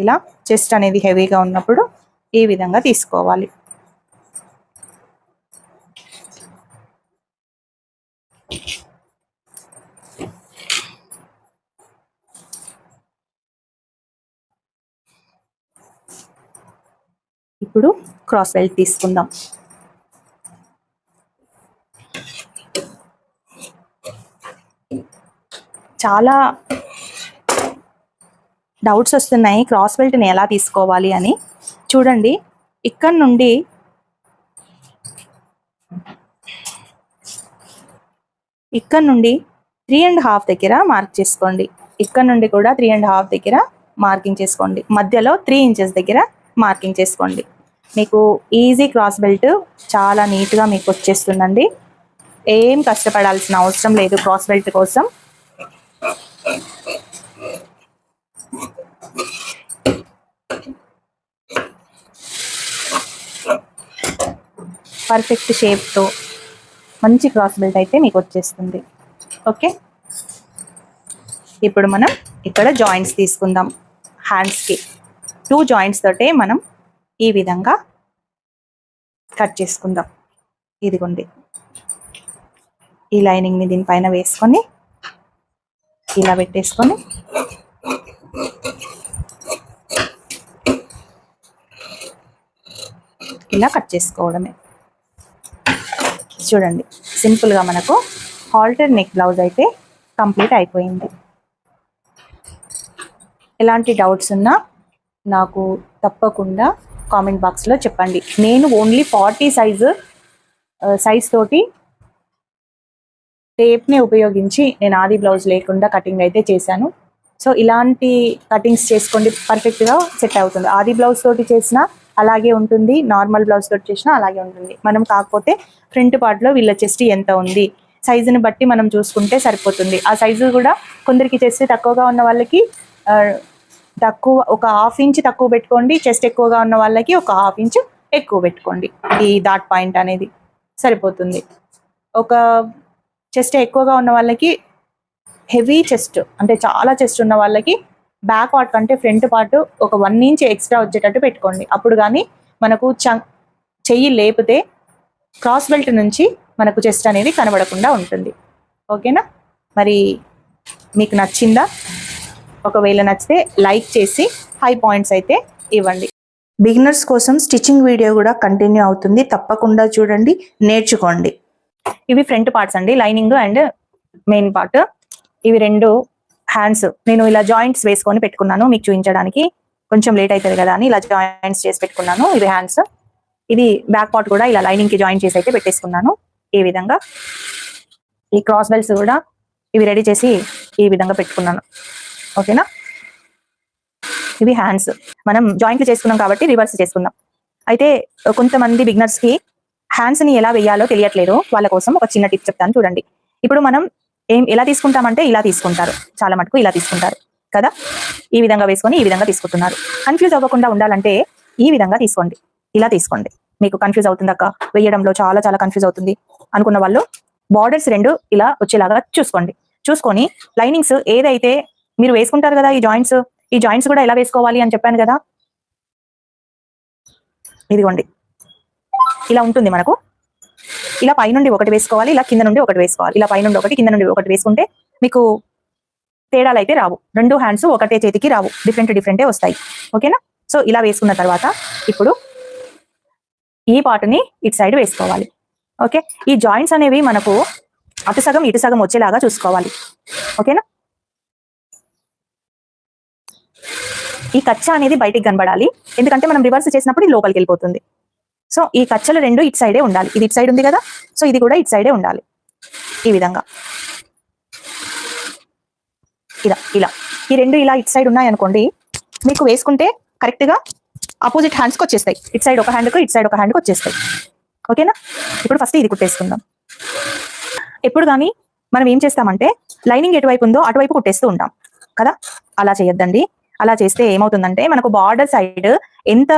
ఇలా చెస్ట్ అనేది హెవీగా ఉన్నప్పుడు ఈ విధంగా తీసుకోవాలి. ఇప్పుడు క్రాస్ బెల్ట్ తీసుకుందాం. చాలా డౌట్స్ వస్తున్నాయి క్రాస్ బెల్ట్ని ఎలా తీసుకోవాలి అని. చూడండి, ఇక్కడ నుండి ఇక్కడ నుండి 3.5 దగ్గర మార్క్ చేసుకోండి. ఇక్కడ నుండి కూడా 3.5 దగ్గర మార్కింగ్ చేసుకోండి. మధ్యలో 3 ఇంచెస్ దగ్గర మార్కింగ్ చేసుకోండి. మీకు ఈజీ క్రాస్ బెల్ట్ చాలా నీట్గా మీకు వచ్చేస్తుందండి. ఏం కష్టపడాల్సిన అవసరం లేదు క్రాస్ బెల్ట్ కోసం. పర్ఫెక్ట్ షేప్తో మంచి క్రాస్ బెల్ట్ అయితే మీకు వచ్చేస్తుంది. ఓకే, ఇప్పుడు మనం ఇక్కడ జాయింట్స్ తీసుకుందాం. హ్యాండ్స్కి 2 జాయింట్స్ తోటే మనం ఈ విధంగా కట్ చేసుకుందాం. ఇదిగోండి, ఈ లైనింగ్ని దీనిపైన వేసుకొని ఇలా పెట్టేసుకొని ఇలా కట్ చేసుకోవడమే. చూడండి, సింపుల్గా మనకు హాల్టర్ నెక్ బ్లౌజ్ అయితే కంప్లీట్ అయిపోయింది. ఎలాంటి డౌట్స్ ఉన్నా నాకు తప్పకుండా కామెంట్ బాక్స్లో చెప్పండి. నేను ఓన్లీ 40 సైజ్ తోటి టేప్ని ఉపయోగించి నేను ఆది బ్లౌజ్ లేకుండా కటింగ్ అయితే చేశాను. సో ఇలాంటి కటింగ్స్ చేసుకోండి, పర్ఫెక్ట్గా సెట్ అవుతుంది. ఆది బ్లౌజ్ తోటి చేసినా అలాగే ఉంటుంది, నార్మల్ బ్లౌజ్ తోటి చేసినా అలాగే ఉంటుంది. మనం కాకపోతే ఫ్రంట్ పార్ట్లో వీళ్ళ చెస్ట్ ఎంత ఉంది సైజుని బట్టి మనం చూసుకుంటే సరిపోతుంది. ఆ సైజు కూడా కొందరికి చెస్ట్ తక్కువగా ఉన్న వాళ్ళకి తక్కువ, ఒక 1/2 ఇంచ్ తక్కువ పెట్టుకోండి. చెస్ట్ ఎక్కువగా ఉన్న వాళ్ళకి ఒక 1/2 ఇంచ్ ఎక్కువ పెట్టుకోండి. ఈ డాట్ పాయింట్ అనేది సరిపోతుంది. ఒక చెస్ట్ ఎక్కువగా ఉన్న వాళ్ళకి హెవీ చెస్ట్ అంటే చాలా చెస్ట్ ఉన్న వాళ్ళకి బ్యాక్ పార్ట్ కంటే ఫ్రంట్ పార్ట్ ఒక 1 ఇంచ్ ఎక్స్ట్రా వచ్చేటట్టు పెట్టుకోండి. అప్పుడు కానీ మనకు చెయ్యి లేపితే క్రాస్ బెల్ట్ నుంచి మనకు చెస్ట్ అనేది కనబడకుండా ఉంటుంది. ఓకేనా? మరి మీకు నచ్చిందా? ఒకవేళ నచ్చితే లైక్ చేసి హై పాయింట్స్ అయితే ఇవ్వండి. బిగినర్స్ కోసం స్టిచ్చింగ్ వీడియో కూడా కంటిన్యూ అవుతుంది, తప్పకుండా చూడండి, నేర్చుకోండి. ఇవి ఫ్రంట్ పార్ట్స్ అండి, లైనింగ్ అండ్ మెయిన్ పార్ట్. ఇవి రెండు హ్యాండ్స్. నేను ఇలా జాయింట్స్ వేసుకొని పెట్టుకున్నాను మీకు చూపించడానికి, కొంచెం లేట్ అవుతుంది కదా అని ఇలా జాయింట్స్ చేసి పెట్టుకున్నాను. ఇవి హ్యాండ్స్. ఇది బ్యాక్ పార్ట్ కూడా ఇలా లైనింగ్ కి జాయిన్ చేసి అయితే పెట్టేసుకున్నాను. ఈ విధంగా ఈ క్రాస్ బెల్ట్స్ కూడా ఇవి రెడీ చేసి ఈ విధంగా పెట్టుకున్నాను. ఓకేనా? ఇవి హ్యాండ్స్. మనం జాయింట్లు చేసుకున్నాం కాబట్టి రివర్స్ చేసుకుందాం. అయితే కొంతమంది బిగినర్స్ కి హ్యాండ్స్ ని ఎలా వేయాలో తెలియట్లేదు, వాళ్ళ కోసం ఒక చిన్న టిప్ చెప్తాను చూడండి. ఇప్పుడు మనం ఎలా తీసుకుంటామంటే ఇలా తీసుకుంటారు, చాలా మటుకు ఇలా తీసుకుంటారు కదా. ఈ విధంగా వేసుకొని ఈ విధంగా తీసుకుంటున్నారు. కన్ఫ్యూజ్ అవ్వకుండా ఉండాలంటే ఈ విధంగా తీసుకోండి, ఇలా తీసుకోండి. మీకు కన్ఫ్యూజ్ అవుతుంది అక్క, వేయడంలో చాలా చాలా కన్ఫ్యూజ్ అవుతుంది అనుకున్న వాళ్ళు బార్డర్స్ రెండు ఇలా వచ్చేలాగా చూసుకోండి. చూసుకొని లైనింగ్స్ ఏదైతే మీరు వేసుకుంటారు కదా, ఈ జాయింట్స్ కూడా ఎలా వేసుకోవాలి అని చెప్పాను కదా. ఇదిగోండి, ఇలా ఉంటుంది మనకు. ఇలా పైనుండి ఒకటి వేసుకోవాలి, ఇలా కింద నుండి ఒకటి వేసుకోవాలి. ఇలా పైనుండి ఒకటి, కింద నుండి ఒకటి వేసుకుంటే మీకు తేడాలు అయితే రావు. రెండు హ్యాండ్స్ ఒకటే చేతికి రావు, డిఫరెంటే వస్తాయి. ఓకేనా? సో ఇలా వేసుకున్న తర్వాత ఇప్పుడు ఈ పార్ట్ని ఇటు సైడ్ వేసుకోవాలి. ఓకే, ఈ జాయింట్స్ అనేవి మనకు అటు సగం ఇటు సగం వచ్చేలాగా చూసుకోవాలి. ఓకేనా? ఈ కచ్చ అనేది బయటికి కనబడాలి, ఎందుకంటే మనం రివర్స్ చేసినప్పుడు ఇది లోపలికి వెళ్ళిపోతుంది. సో ఈ కచ్చలు రెండు ఇటు సైడే ఉండాలి. ఇది ఇటు సైడ్ ఉంది కదా, సో ఇది కూడా ఇటు సైడే ఉండాలి. ఈ విధంగా ఇలా ఈ రెండు ఇలా ఇటు సైడ్ ఉన్నాయనుకోండి, మీకు వేసుకుంటే కరెక్ట్ గా ఆపోజిట్ హ్యాండ్స్కి వచ్చేస్తాయి. ఇటు సైడ్ ఒక హ్యాండ్కు, ఇటు సైడ్ ఒక హ్యాండ్కి వచ్చేస్తాయి. ఓకేనా? ఇప్పుడు ఫస్ట్ ఇది కుట్టేసుకుందాం. ఎప్పుడు కానీ మనం ఏం చేస్తామంటే లైనింగ్ ఎటువైపు ఉందో అటువైపు కుట్టేస్తూ ఉంటాం కదా. అలా చేయొద్దండి. అలా చేస్తే ఏమవుతుందంటే మనకు బార్డర్ సైడ్ ఎంత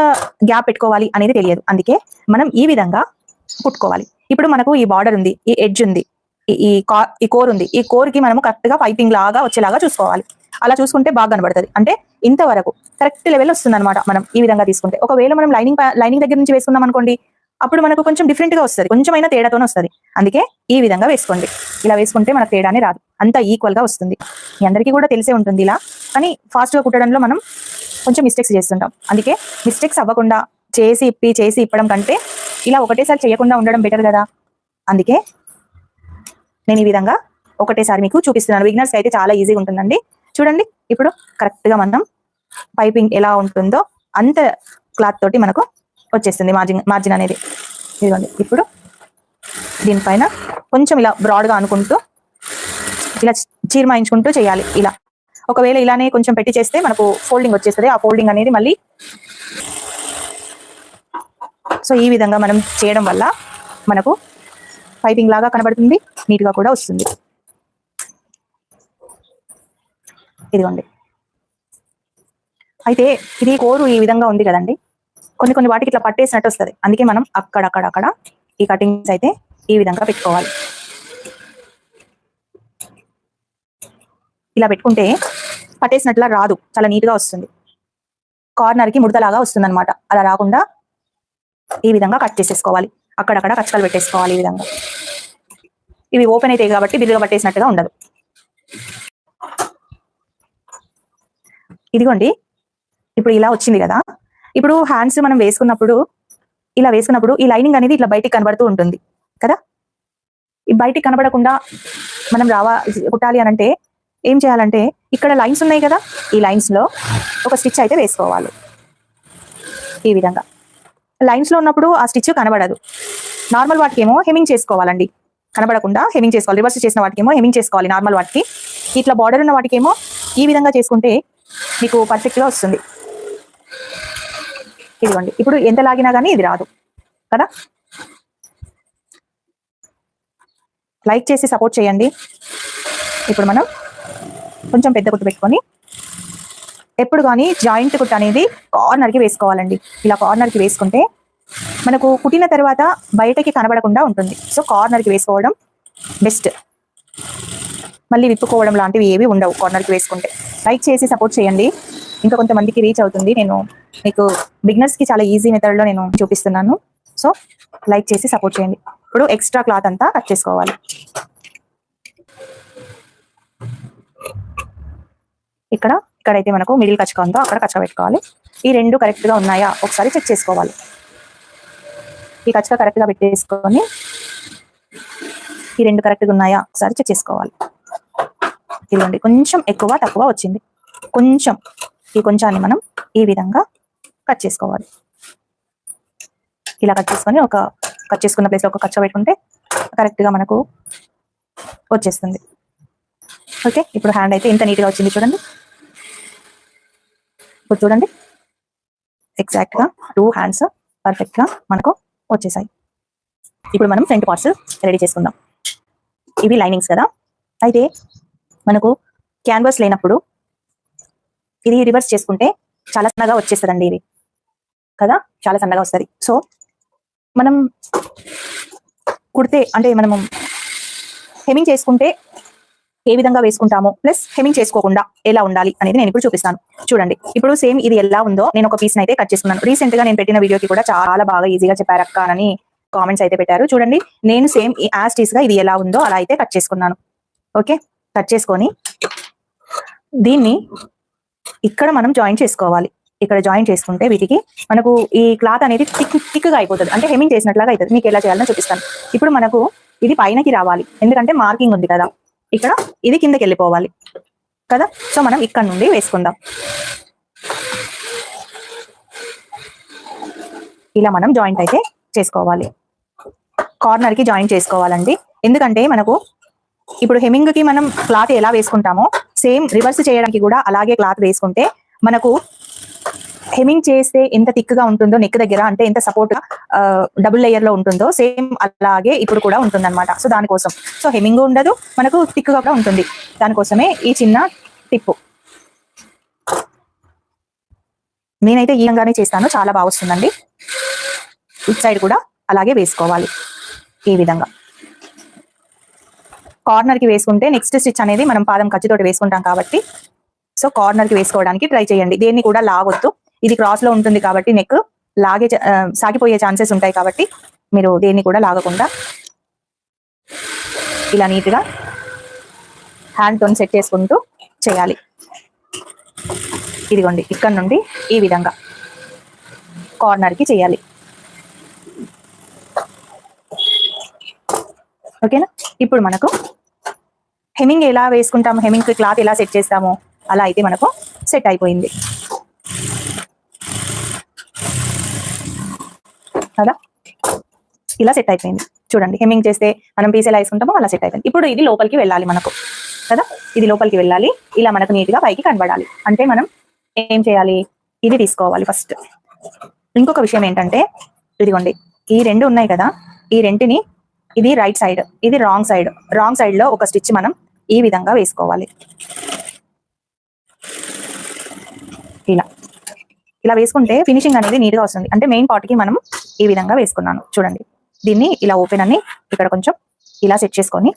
గ్యాప్ పెట్టుకోవాలి అనేది తెలియదు. అందుకే మనం ఈ విధంగా కుట్టుకోవాలి. ఇప్పుడు మనకు ఈ బార్డర్ ఉంది, ఈ ఎడ్జ్ ఉంది, ఈ కోర్ ఉంది. ఈ కోర్ కి మనము కరెక్ట్ గా పైపింగ్ లాగా వచ్చేలాగా చూసుకోవాలి. అలా చూసుకుంటే బాగా కనబడుతుంది. అంటే ఇంతవరకు కరెక్ట్ లెవెల్ వస్తుంది అనమాట. మనం ఈ విధంగా తీసుకుంటే, ఒకవేళ మనం లైనింగ్ దగ్గర నుంచి వేసుకున్నాం అనుకోండి, అప్పుడు మనకు కొంచెం డిఫరెంట్ గా వస్తుంది, కొంచెమైనా తేడాతోనే వస్తుంది. అందుకే ఈ విధంగా వేసుకోండి. ఇలా వేసుకుంటే మనకు తేడానే రాదు, అంతా ఈక్వల్ గా వస్తుంది. మీ అందరికీ కూడా తెలిసే ఉంటుంది ఇలా, కానీ ఫాస్ట్ గా కుట్టడంలో మనం కొంచెం మిస్టేక్స్ చేస్తుంటాం. అందుకే మిస్టేక్స్ అవ్వకుండా చేసి ఇప్పడం కంటే ఇలా ఒకటేసారి చేయకుండా ఉండడం బెటర్ కదా. అందుకే నేను ఈ విధంగా ఒకటేసారి మీకు చూపిస్తున్నాను. బిగినర్స్ అయితే చాలా ఈజీగా ఉంటుందండి. చూడండి, ఇప్పుడు కరెక్ట్ గా మనం పైపింగ్ ఎలా ఉంటుందో అంత క్లాత్ తోటి మనకు వచ్చేస్తుంది మార్జిన్ అనేది. ఇదిగోండి, ఇప్పుడు దీనిపైన కొంచెం ఇలా బ్రాడ్ గా అనుకుంటూ ఇలా చీరమాయించుకుంటూ చేయాలి. ఇలా ఒకవేళ ఇలానే కొంచెం పెట్టి చేస్తే మనకు ఫోల్డింగ్ వచ్చేస్తుంది. ఆ ఫోల్డింగ్ అనేది మళ్ళీ సో ఈ విధంగా మనం చేయడం వల్ల మనకు పైపింగ్ లాగా కనబడుతుంది, నీట్ గా కూడా వస్తుంది. ఇదిగోండి, అయితే ఇది కోరు ఈ విధంగా ఉంది కదండి, కొన్ని వాటికి ఇట్లా పట్టేసినట్టు వస్తుంది. అందుకే మనం అక్కడక్కడ ఈ కటింగ్స్ అయితే ఈ విధంగా పెట్టుకోవాలి. ఇలా పెట్టుకుంటే పట్టేసినట్లా రాదు, చాలా నీట్ గా వస్తుంది. కార్నర్ కి ముడతలాగా వస్తుంది అనమాట. అలా రాకుండా ఈ విధంగా కట్ చేసేసుకోవాలి. అక్కడక్కడ కచ్చకలు పెట్టేసుకోవాలి. ఈ విధంగా ఇవి ఓపెన్ అయితే కాబట్టి బిల్లుగా పట్టేసినట్టుగా ఉండదు. ఇదిగోండి, ఇప్పుడు ఇలా వచ్చింది కదా. ఇప్పుడు హ్యాండ్స్ మనం వేసుకున్నప్పుడు ఈ లైనింగ్ అనేది ఇట్లా బయటికి కనబడుతూ ఉంటుంది కదా. ఈ బయటికి కనబడకుండా మనం కుట్టాలి అని అంటే ఏం చేయాలంటే, ఇక్కడ లైన్స్ ఉన్నాయి కదా, ఈ లైన్స్ లో ఒక స్టిచ్ అయితే వేసుకోవాలి. ఈ విధంగా లైన్స్ లో ఉన్నప్పుడు ఆ స్టిచ్ కనబడదు. నార్మల్ వాటికి ఏమో హెమింగ్ చేసుకోవాలండి, కనబడకుండా హెమింగ్ చేసుకోవాలి. రివర్స్ చేసిన వాటికి ఏమో హెమింగ్ చేసుకోవాలి. నార్మల్ వాటికి, ఇట్లా బార్డర్ ఉన్న వాటికి ఏమో ఈ విధంగా చేసుకుంటే మీకు పర్ఫెక్ట్ గా వస్తుంది. ఇదిగోండి, ఇప్పుడు ఎంత లాగినా కానీ ఇది రాదు కదా. లైక్ చేసి సపోర్ట్ చేయండి. ఇప్పుడు మనం కొంచెం పెద్ద కుట్టు పెట్టుకొని, ఎప్పుడు కానీ జాయింట్ కుట్టు అనేది కార్నర్కి వేసుకోవాలండి. ఇలా కార్నర్కి వేసుకుంటే మనకు కుట్టిన తర్వాత బయటకి కనబడకుండా ఉంటుంది. సో కార్నర్కి వేసుకోవడం బెస్ట్. మళ్ళీ విప్పుకోవడం లాంటివి ఏవి ఉండవు కార్నర్కి వేసుకుంటే. లైక్ చేసి సపోర్ట్ చేయండి, ఇంకా కొంతమందికి రీచ్ అవుతుంది. నేను మీకు బిగినర్స్కి చాలా ఈజీ మెథడ్లో నేను చూపిస్తున్నాను. సో లైక్ చేసి సపోర్ట్ చేయండి. ఇప్పుడు ఎక్స్ట్రా క్లాత్ అంతా కట్ చేసుకోవాలి. ఇక్కడైతే మనకు మిడిల్ కచ్చక ఉందో అక్కడ కచ్చక పెట్టుకోవాలి. ఈ రెండు కరెక్ట్గా ఉన్నాయా ఒకసారి చెక్ చేసుకోవాలి. ఈ కచ్చక కరెక్ట్గా పెట్టేసుకొని ఈ రెండు కరెక్ట్గా ఉన్నాయా ఒకసారి చెక్ చేసుకోవాలి. ఇదిగోండి కొంచెం ఎక్కువ తక్కువ వచ్చింది. కొంచెం ఈ కొంచాన్ని మనం ఈ విధంగా కట్ చేసుకోవాలి. ఇలా కట్ చేసుకొని కట్ చేసుకున్న ప్లేస్లో ఒక కచ్చ పెట్టుకుంటే కరెక్ట్గా మనకు వచ్చేస్తుంది. ఓకే, ఇప్పుడు హ్యాండ్ అయితే ఎంత నీట్గా వచ్చింది చూడండి. ఇప్పుడు చూడండి ఎగ్జాక్ట్గా 2 హ్యాండ్స్ పర్ఫెక్ట్గా మనకు వచ్చేసాయి. ఇప్పుడు మనం ఫ్రంట్ పార్ట్స్ రెడీ చేసుకుందాం. ఇవి లైనింగ్స్ కదా, అయితే మనకు క్యాన్వాస్ లేనప్పుడు ఇది రివర్స్ చేసుకుంటే చాలా సన్నగా వచ్చేస్తుందండి. ఇది కదా చాలా సన్నగా వస్తుంది. సో మనం కుడితే అంటే మనము హెమింగ్ చేసుకుంటే ఏ విధంగా వేసుకుంటామో ప్లస్ హెమింగ్ చేసుకోకుండా ఎలా ఉండాలి అనేది నేను ఇప్పుడు చూపిస్తాను. చూడండి ఇప్పుడు సేమ్ ఇది ఎలా ఉందో నేను ఒక పీస్ అయితే కట్ చేసుకున్నాను. రీసెంట్ గా నేను పెట్టిన వీడియోకి కూడా చాలా బాగా ఈజీగా చెప్పారక్క అని కామెంట్స్ అయితే పెట్టారు. చూడండి నేను సేమ్ యాజ్ టీస్ గా ఇది ఎలా ఉందో అలా అయితే కట్ చేసుకున్నాను. ఓకే, కట్ చేసుకొని దీన్ని ఇక్కడ మనం జాయిన్ చేసుకోవాలి. ఇక్కడ జాయిన్ చేసుకుంటే వీటికి మనకు ఈ క్లాత్ అనేది థిక్గా అయిపోతుంది, అంటే హెమింగ్ చేసినట్లాగా అవుతుంది. మీకు ఎలా చేయాలని చూపిస్తాను. ఇప్పుడు మనకు ఇది పైనకి రావాలి, ఎందుకంటే మార్కింగ్ ఉంది కదా, ఇక్కడ ఇది కిందకి వెళ్ళిపోవాలి కదా. సో మనం ఇక్కడ నుండి వేసుకుందాం. ఇలా మనం జాయింట్ అయితే చేసుకోవాలి. కార్నర్ కి జాయిన్ చేసుకోవాలండి, ఎందుకంటే మనకు ఇప్పుడు హెమింగ్ కి మనం క్లాత్ ఎలా వేసుకుంటామో సేమ్ రివర్స్ చేయడానికి కూడా అలాగే క్లాత్ వేసుకుంటే మనకు హెమింగ్ చేస్తే ఎంత థిక్గా ఉంటుందో నెక్ దగ్గర, అంటే ఎంత సపోర్ట్ డబుల్ లేయర్ లో ఉంటుందో సేమ్ అలాగే ఇప్పుడు కూడా ఉంటుంది అనమాట. సో దానికోసం సో హెమింగ్ ఉండదు, మనకు థిక్గా కూడా ఉంటుంది. దానికోసమే ఈ చిన్న టిప్పు. నేనైతే ఈ విధంగానే చేస్తాను, చాలా బాగా వస్తుందండి. ఇట్ సైడ్ కూడా అలాగే వేసుకోవాలి. ఈ విధంగా కార్నర్ కి వేసుకుంటే నెక్స్ట్ స్టిచ్ అనేది మనం పాదం ఖర్చుతోటి వేసుకుంటాం కాబట్టి సో కార్నర్ కి వేసుకోవడానికి ట్రై చేయండి. దేన్ని కూడా లాగొద్దు, ఇది క్రాస్ లో ఉంటుంది కాబట్టి నెక్ సాగిపోయే ఛాన్సెస్ ఉంటాయి. కాబట్టి మీరు దేన్ని కూడా లాగకుండా ఇలా నీట్గా హ్యాండ్ తో సెట్ చేసుకుంటూ చేయాలి. ఇదిగోండి ఇక్కడ నుండి ఈ విధంగా కార్నర్ కి చేయాలి. ఓకేనా, ఇప్పుడు మనకు హెమింగ్ ఎలా వేసుకుంటాము, హెమింగ్ క్లాత్ ఎలా సెట్ చేస్తాము అలా అయితే మనకు సెట్ అయిపోయింది కదా. ఇలా సెట్ అయిపోయింది చూడండి. హెమింగ్ చేస్తే మనం పీస్ ఎలా వేసుకుంటామో అలా సెట్ అయిపోయింది. ఇప్పుడు ఇది లోపలికి వెళ్ళాలి మనకు కదా, ఇది లోపలికి వెళ్ళాలి. ఇలా మనకు నీట్గా పైకి కనబడాలి. అంటే మనం ఏం చేయాలి, ఇది తీసుకోవాలి ఫస్ట్. ఇంకొక విషయం ఏంటంటే ఇదిగోండి ఈ రెండు ఉన్నాయి కదా, ఈ రెంటిని ఇది రైట్ సైడ్, ఇది రాంగ్ సైడ్. రాంగ్ సైడ్ లో ఒక స్టిచ్ మనం ఈ విధంగా వేసుకోవాలి. ఇలా వేసుకుంటే ఫినిషింగ్ అనేది నీట్గా వస్తుంది. అంటే మెయిన్ పార్ట్ కి మనం ఈ విధంగా వేసుకున్నాను చూడండి. దీన్ని ఇలా ఓపెన్ అని ఇక్కడ కొంచెం ఇలా సెట్ చేసుకొని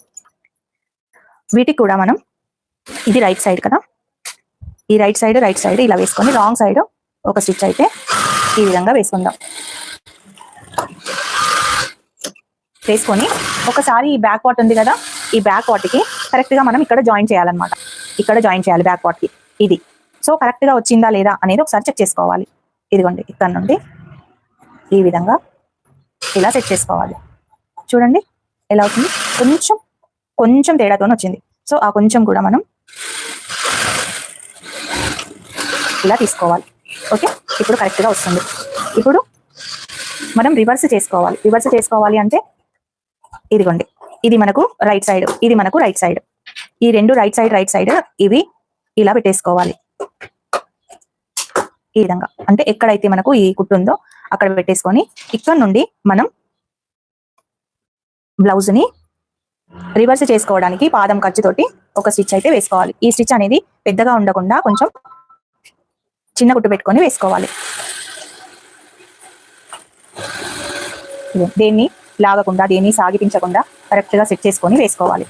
వీటికి కూడా మనం ఇది రైట్ సైడ్ కదా, ఈ రైట్ సైడ్ ఇలా వేసుకొని రాంగ్ సైడ్ ఒక స్టిచ్ అయితే ఈ విధంగా వేసుకుందాం. వేసుకొని ఒకసారి ఈ బ్యాక్ పార్ట్ ఉంది కదా, ఈ బ్యాక్ పార్ట్ కి కరెక్ట్ గా మనం ఇక్కడ జాయిన్ చేయాలన్నమాట. ఇక్కడ జాయిన్ చేయాలి బ్యాక్ పార్ట్ కి. ఇది సో కరెక్ట్ గా వచ్చిందా లేదా అనేది ఒకసారి చెక్ చేసుకోవాలి. ఇదిగోండి ఇక్కడ నుండి ఈ విధంగా ఇలా సెట్ చేసుకోవాలి. చూడండి ఎలా అవుతుంది, కొంచెం తేడాతో వచ్చింది. సో ఆ కొంచెం కూడా మనం ఇలా తీసుకోవాలి. ఓకే, ఇప్పుడు కరెక్ట్ గా వస్తుంది. ఇప్పుడు మనం రివర్స్ చేసుకోవాలి అంటే ఇదిగోండి ఇది మనకు రైట్ సైడ్, ఇది మనకు రైట్ సైడ్. ఈ రెండు రైట్ సైడ్ ఇవి ఇలా పెట్టేసుకోవాలి ఈ విధంగా. అంటే ఎక్కడైతే మనకు ఈ కుట్టు ఉందో అక్కడ పెట్టేసుకొని ఇక్కడ నుండి మనం బ్లౌజ్ ని రివర్స్ చేసుకోవడానికి పాదం ఖర్చుతోటి ఒక స్టిచ్ అయితే వేసుకోవాలి. ఈ స్టిచ్ అనేది పెద్దగా ఉండకుండా కొంచెం చిన్న కుట్టు పెట్టుకొని వేసుకోవాలి. దేన్ని లాగకుండా దేన్ని సాగిపించకుండా కరెక్ట్ గా సెట్ చేసుకొని వేసుకోవాలి.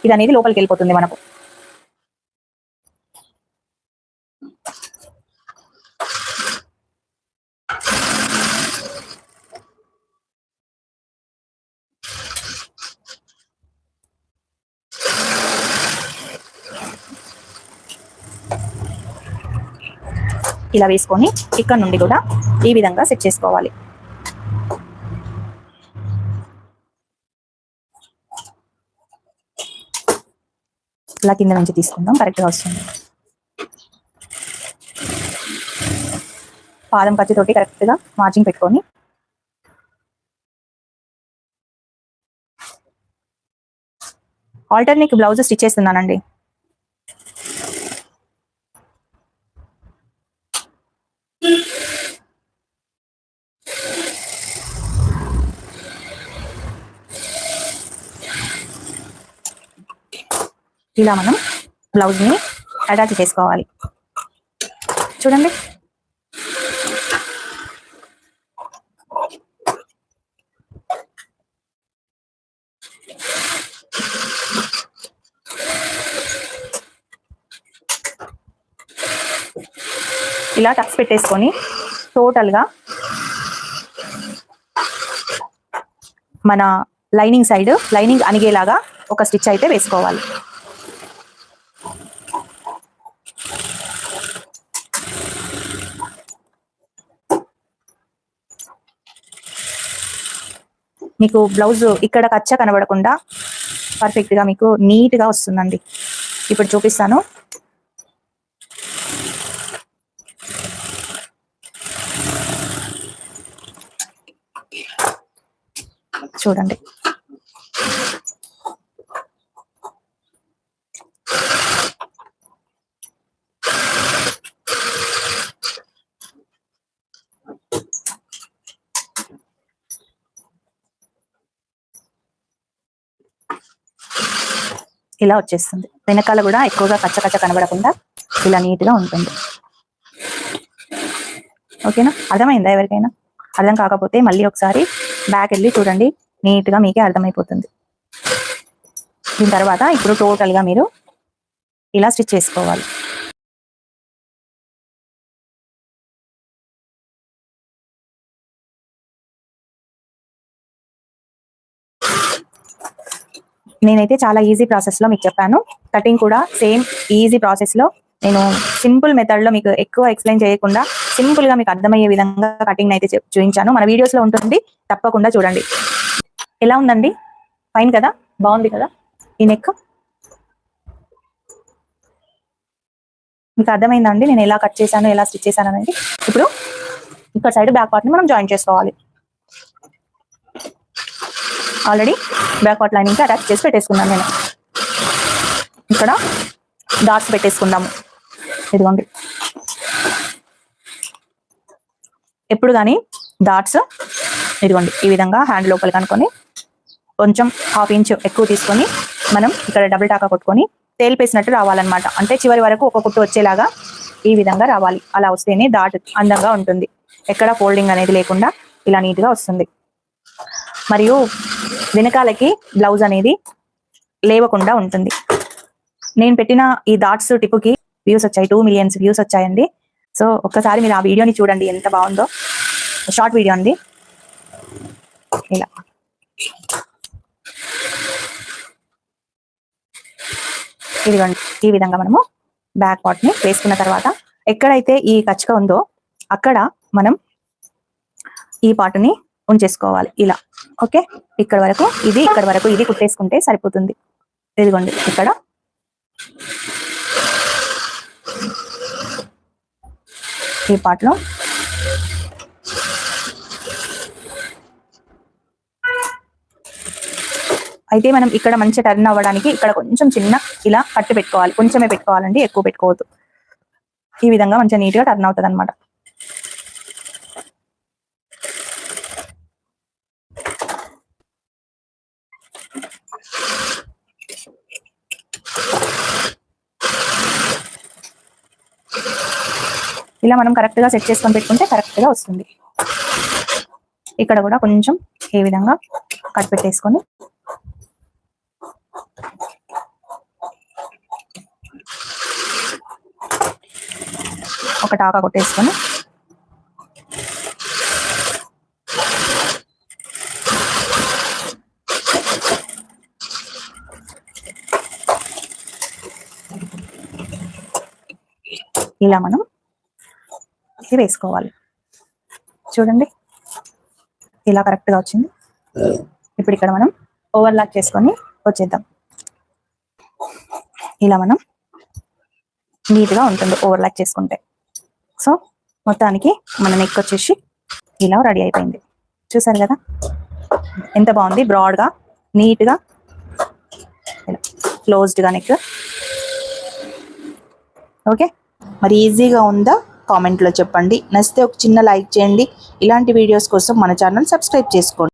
ఇది అనేది లోపలికి వెళ్ళిపోతుంది మనకు. ఇలా వేసుకొని ఇక్కడ నుండి కూడా ఈ విధంగా సెట్ చేసుకోవాలి. ఇలా కింద నుంచి తీసుకుందాం, కరెక్ట్గా వస్తుంది. పాదం ఖర్చుతోటి కరెక్ట్గా మార్జింగ్ పెట్టుకొని ఆల్టర్నేట్ బ్లౌజ్ స్టిచ్ చేస్తున్నానండి. ఇలా మనం బ్లౌజ్ని అటాచ్ చేసుకోవాలి. చూడండి, ఇలా టక్స్ పెట్టేసుకొని టోటల్గా మన లైనింగ్ సైడ్ లైనింగ్ అణిగేలాగా ఒక స్టిచ్ అయితే వేసుకోవాలి. మీకు బ్లౌజ్ ఇక్కడ కచ్చ కనబడకుండా పర్ఫెక్ట్గా మీకు నీట్గా వస్తుందండి. ఇప్పుడు చూపిస్తాను. చూడండి, ఇలా వచ్చేస్తుంది. వెనకాల కూడా ఎక్కువగా కచ్చ కనబడకుండా ఇలా నీట్గా ఉంటుంది. ఓకేనా? అర్థమైందా? ఎవరికైనా అర్థం కాకపోతే మళ్ళీ ఒకసారి బ్యాక్ వెళ్ళి చూడండి, నీట్గా మీకే అర్థమైపోతుంది. దీని తర్వాత ఇప్పుడు టోటల్గా మీరు ఇలా స్టిచ్ చేసుకోవాలి. నేనైతే చాలా ఈజీ ప్రాసెస్లో మీకు చెప్పాను. కటింగ్ కూడా సేమ్ ఈజీ ప్రాసెస్లో నేను సింపుల్ మెథడ్లో మీకు ఎక్కువ ఎక్స్ప్లెయిన్ చేయకుండా సింపుల్గా మీకు అర్థమయ్యే విధంగా కటింగ్ అయితే చూపించాను. మన వీడియోస్లో ఉంటుంది, తప్పకుండా చూడండి. ఎలా ఉందండి? ఫైన్ కదా? బాగుంది కదా? ఈ నెక్ మీకు అర్థమైందండి నేను ఎలా కట్ చేశాను, ఎలా స్టిచ్ చేశాను అనేది. ఇప్పుడు ఇక్కడ సైడ్ బ్యాక్ పార్ట్ని మనం జాయిన్ చేసుకోవాలి. ఆల్రెడీ బ్యాక్ పార్ట్ లైనింగ్కి అటాచ్ చేసి పెట్టేసుకున్నాను నేను. ఇక్కడ డాట్స్ పెట్టేసుకుందాము. ఇదిగోండి, ఎప్పుడు కానీ డాట్స్ ఇదిగోండి ఈ విధంగా హ్యాండ్ లోపలికి అనుకొని కొంచెం 1/2 ఇంచ్ ఎక్కువ తీసుకొని మనం ఇక్కడ డబుల్ టాకా కొట్టుకొని తేలిపేసినట్టు రావాలన్నమాట. అంటే చివరి వరకు ఒక కుట్టు వచ్చేలాగా ఈ విధంగా రావాలి. అలా వస్తేనే డాట్ అందంగా ఉంటుంది. ఎక్కడ ఫోల్డింగ్ అనేది లేకుండా ఇలా నీట్గా వస్తుంది. మరియు వెనకాలకి బ్లౌజ్ అనేది లేవకుండా ఉంటుంది. నేను పెట్టిన ఈ డాట్స్ టిప్కి వ్యూస్ వచ్చాయి, 2 మిలియన్ వ్యూస్ వచ్చాయండి. సో ఒక్కసారి మీరు ఆ వీడియోని చూడండి, ఎంత బాగుందో. షార్ట్ వీడియో అండి. ఇలా ఇదిగోండి ఈ విధంగా మనము బ్యాక్ పార్ట్ని వేసుకున్న తర్వాత ఎక్కడైతే ఈ కచ్చక ఉందో అక్కడ మనం ఈ పార్ట్ని ఉంచేసుకోవాలి ఇలా. ఓకే, ఇక్కడ వరకు ఇది కుట్టేసుకుంటే సరిపోతుంది. ఇదిగోండి ఇక్కడ ఈ పార్ట్లో అయితే మనం ఇక్కడ మంచిగా టర్న్ అవ్వడానికి ఇక్కడ కొంచెం చిన్న ఇలా కట్టు పెట్టుకోవాలి. కొంచెమే పెట్టుకోవాలండి, ఎక్కువ పెట్టుకోవద్దు. ఈ విధంగా మంచిగా నీట్గా టర్న్ అవుతుంది అనమాట. ఇలా మనం కరెక్ట్గా సెట్ చేసుకొని పెట్టుకుంటే కరెక్ట్గా వస్తుంది. ఇక్కడ కూడా కొంచెం ఈ విధంగా కట్ పెట్టేసుకొని ఒక టాకా కొట్టేసుకొని ఇలా మనం చేసి వేసుకోవాలి. చూడండి ఇలా కరెక్ట్గా వచ్చింది. ఇప్పుడు ఇక్కడ మనం ఓవర్లాక్ చేసుకొని వచ్చేద్దాం. ఇలా మనం నీట్గా ఉంటుంది ఓవర్లాక్ చేసుకుంటే. సో మొత్తానికి మన నెక్ వచ్చేసి ఇలా రెడీ అయిపోయింది. చూసారు కదా ఎంత బాగుంది, బ్రాడ్గా నీట్గా ఇలా క్లోజ్డ్గా నెక్. ఓకే, మరి ఈజీగా ఉందా కామెంట్లో చెప్పండి. నచ్చితే ఒక చిన్న లైక్ చేయండి. ఇలాంటి వీడియోస్ కోసం మన ఛానల్ సబ్స్క్రైబ్ చేసుకోండి.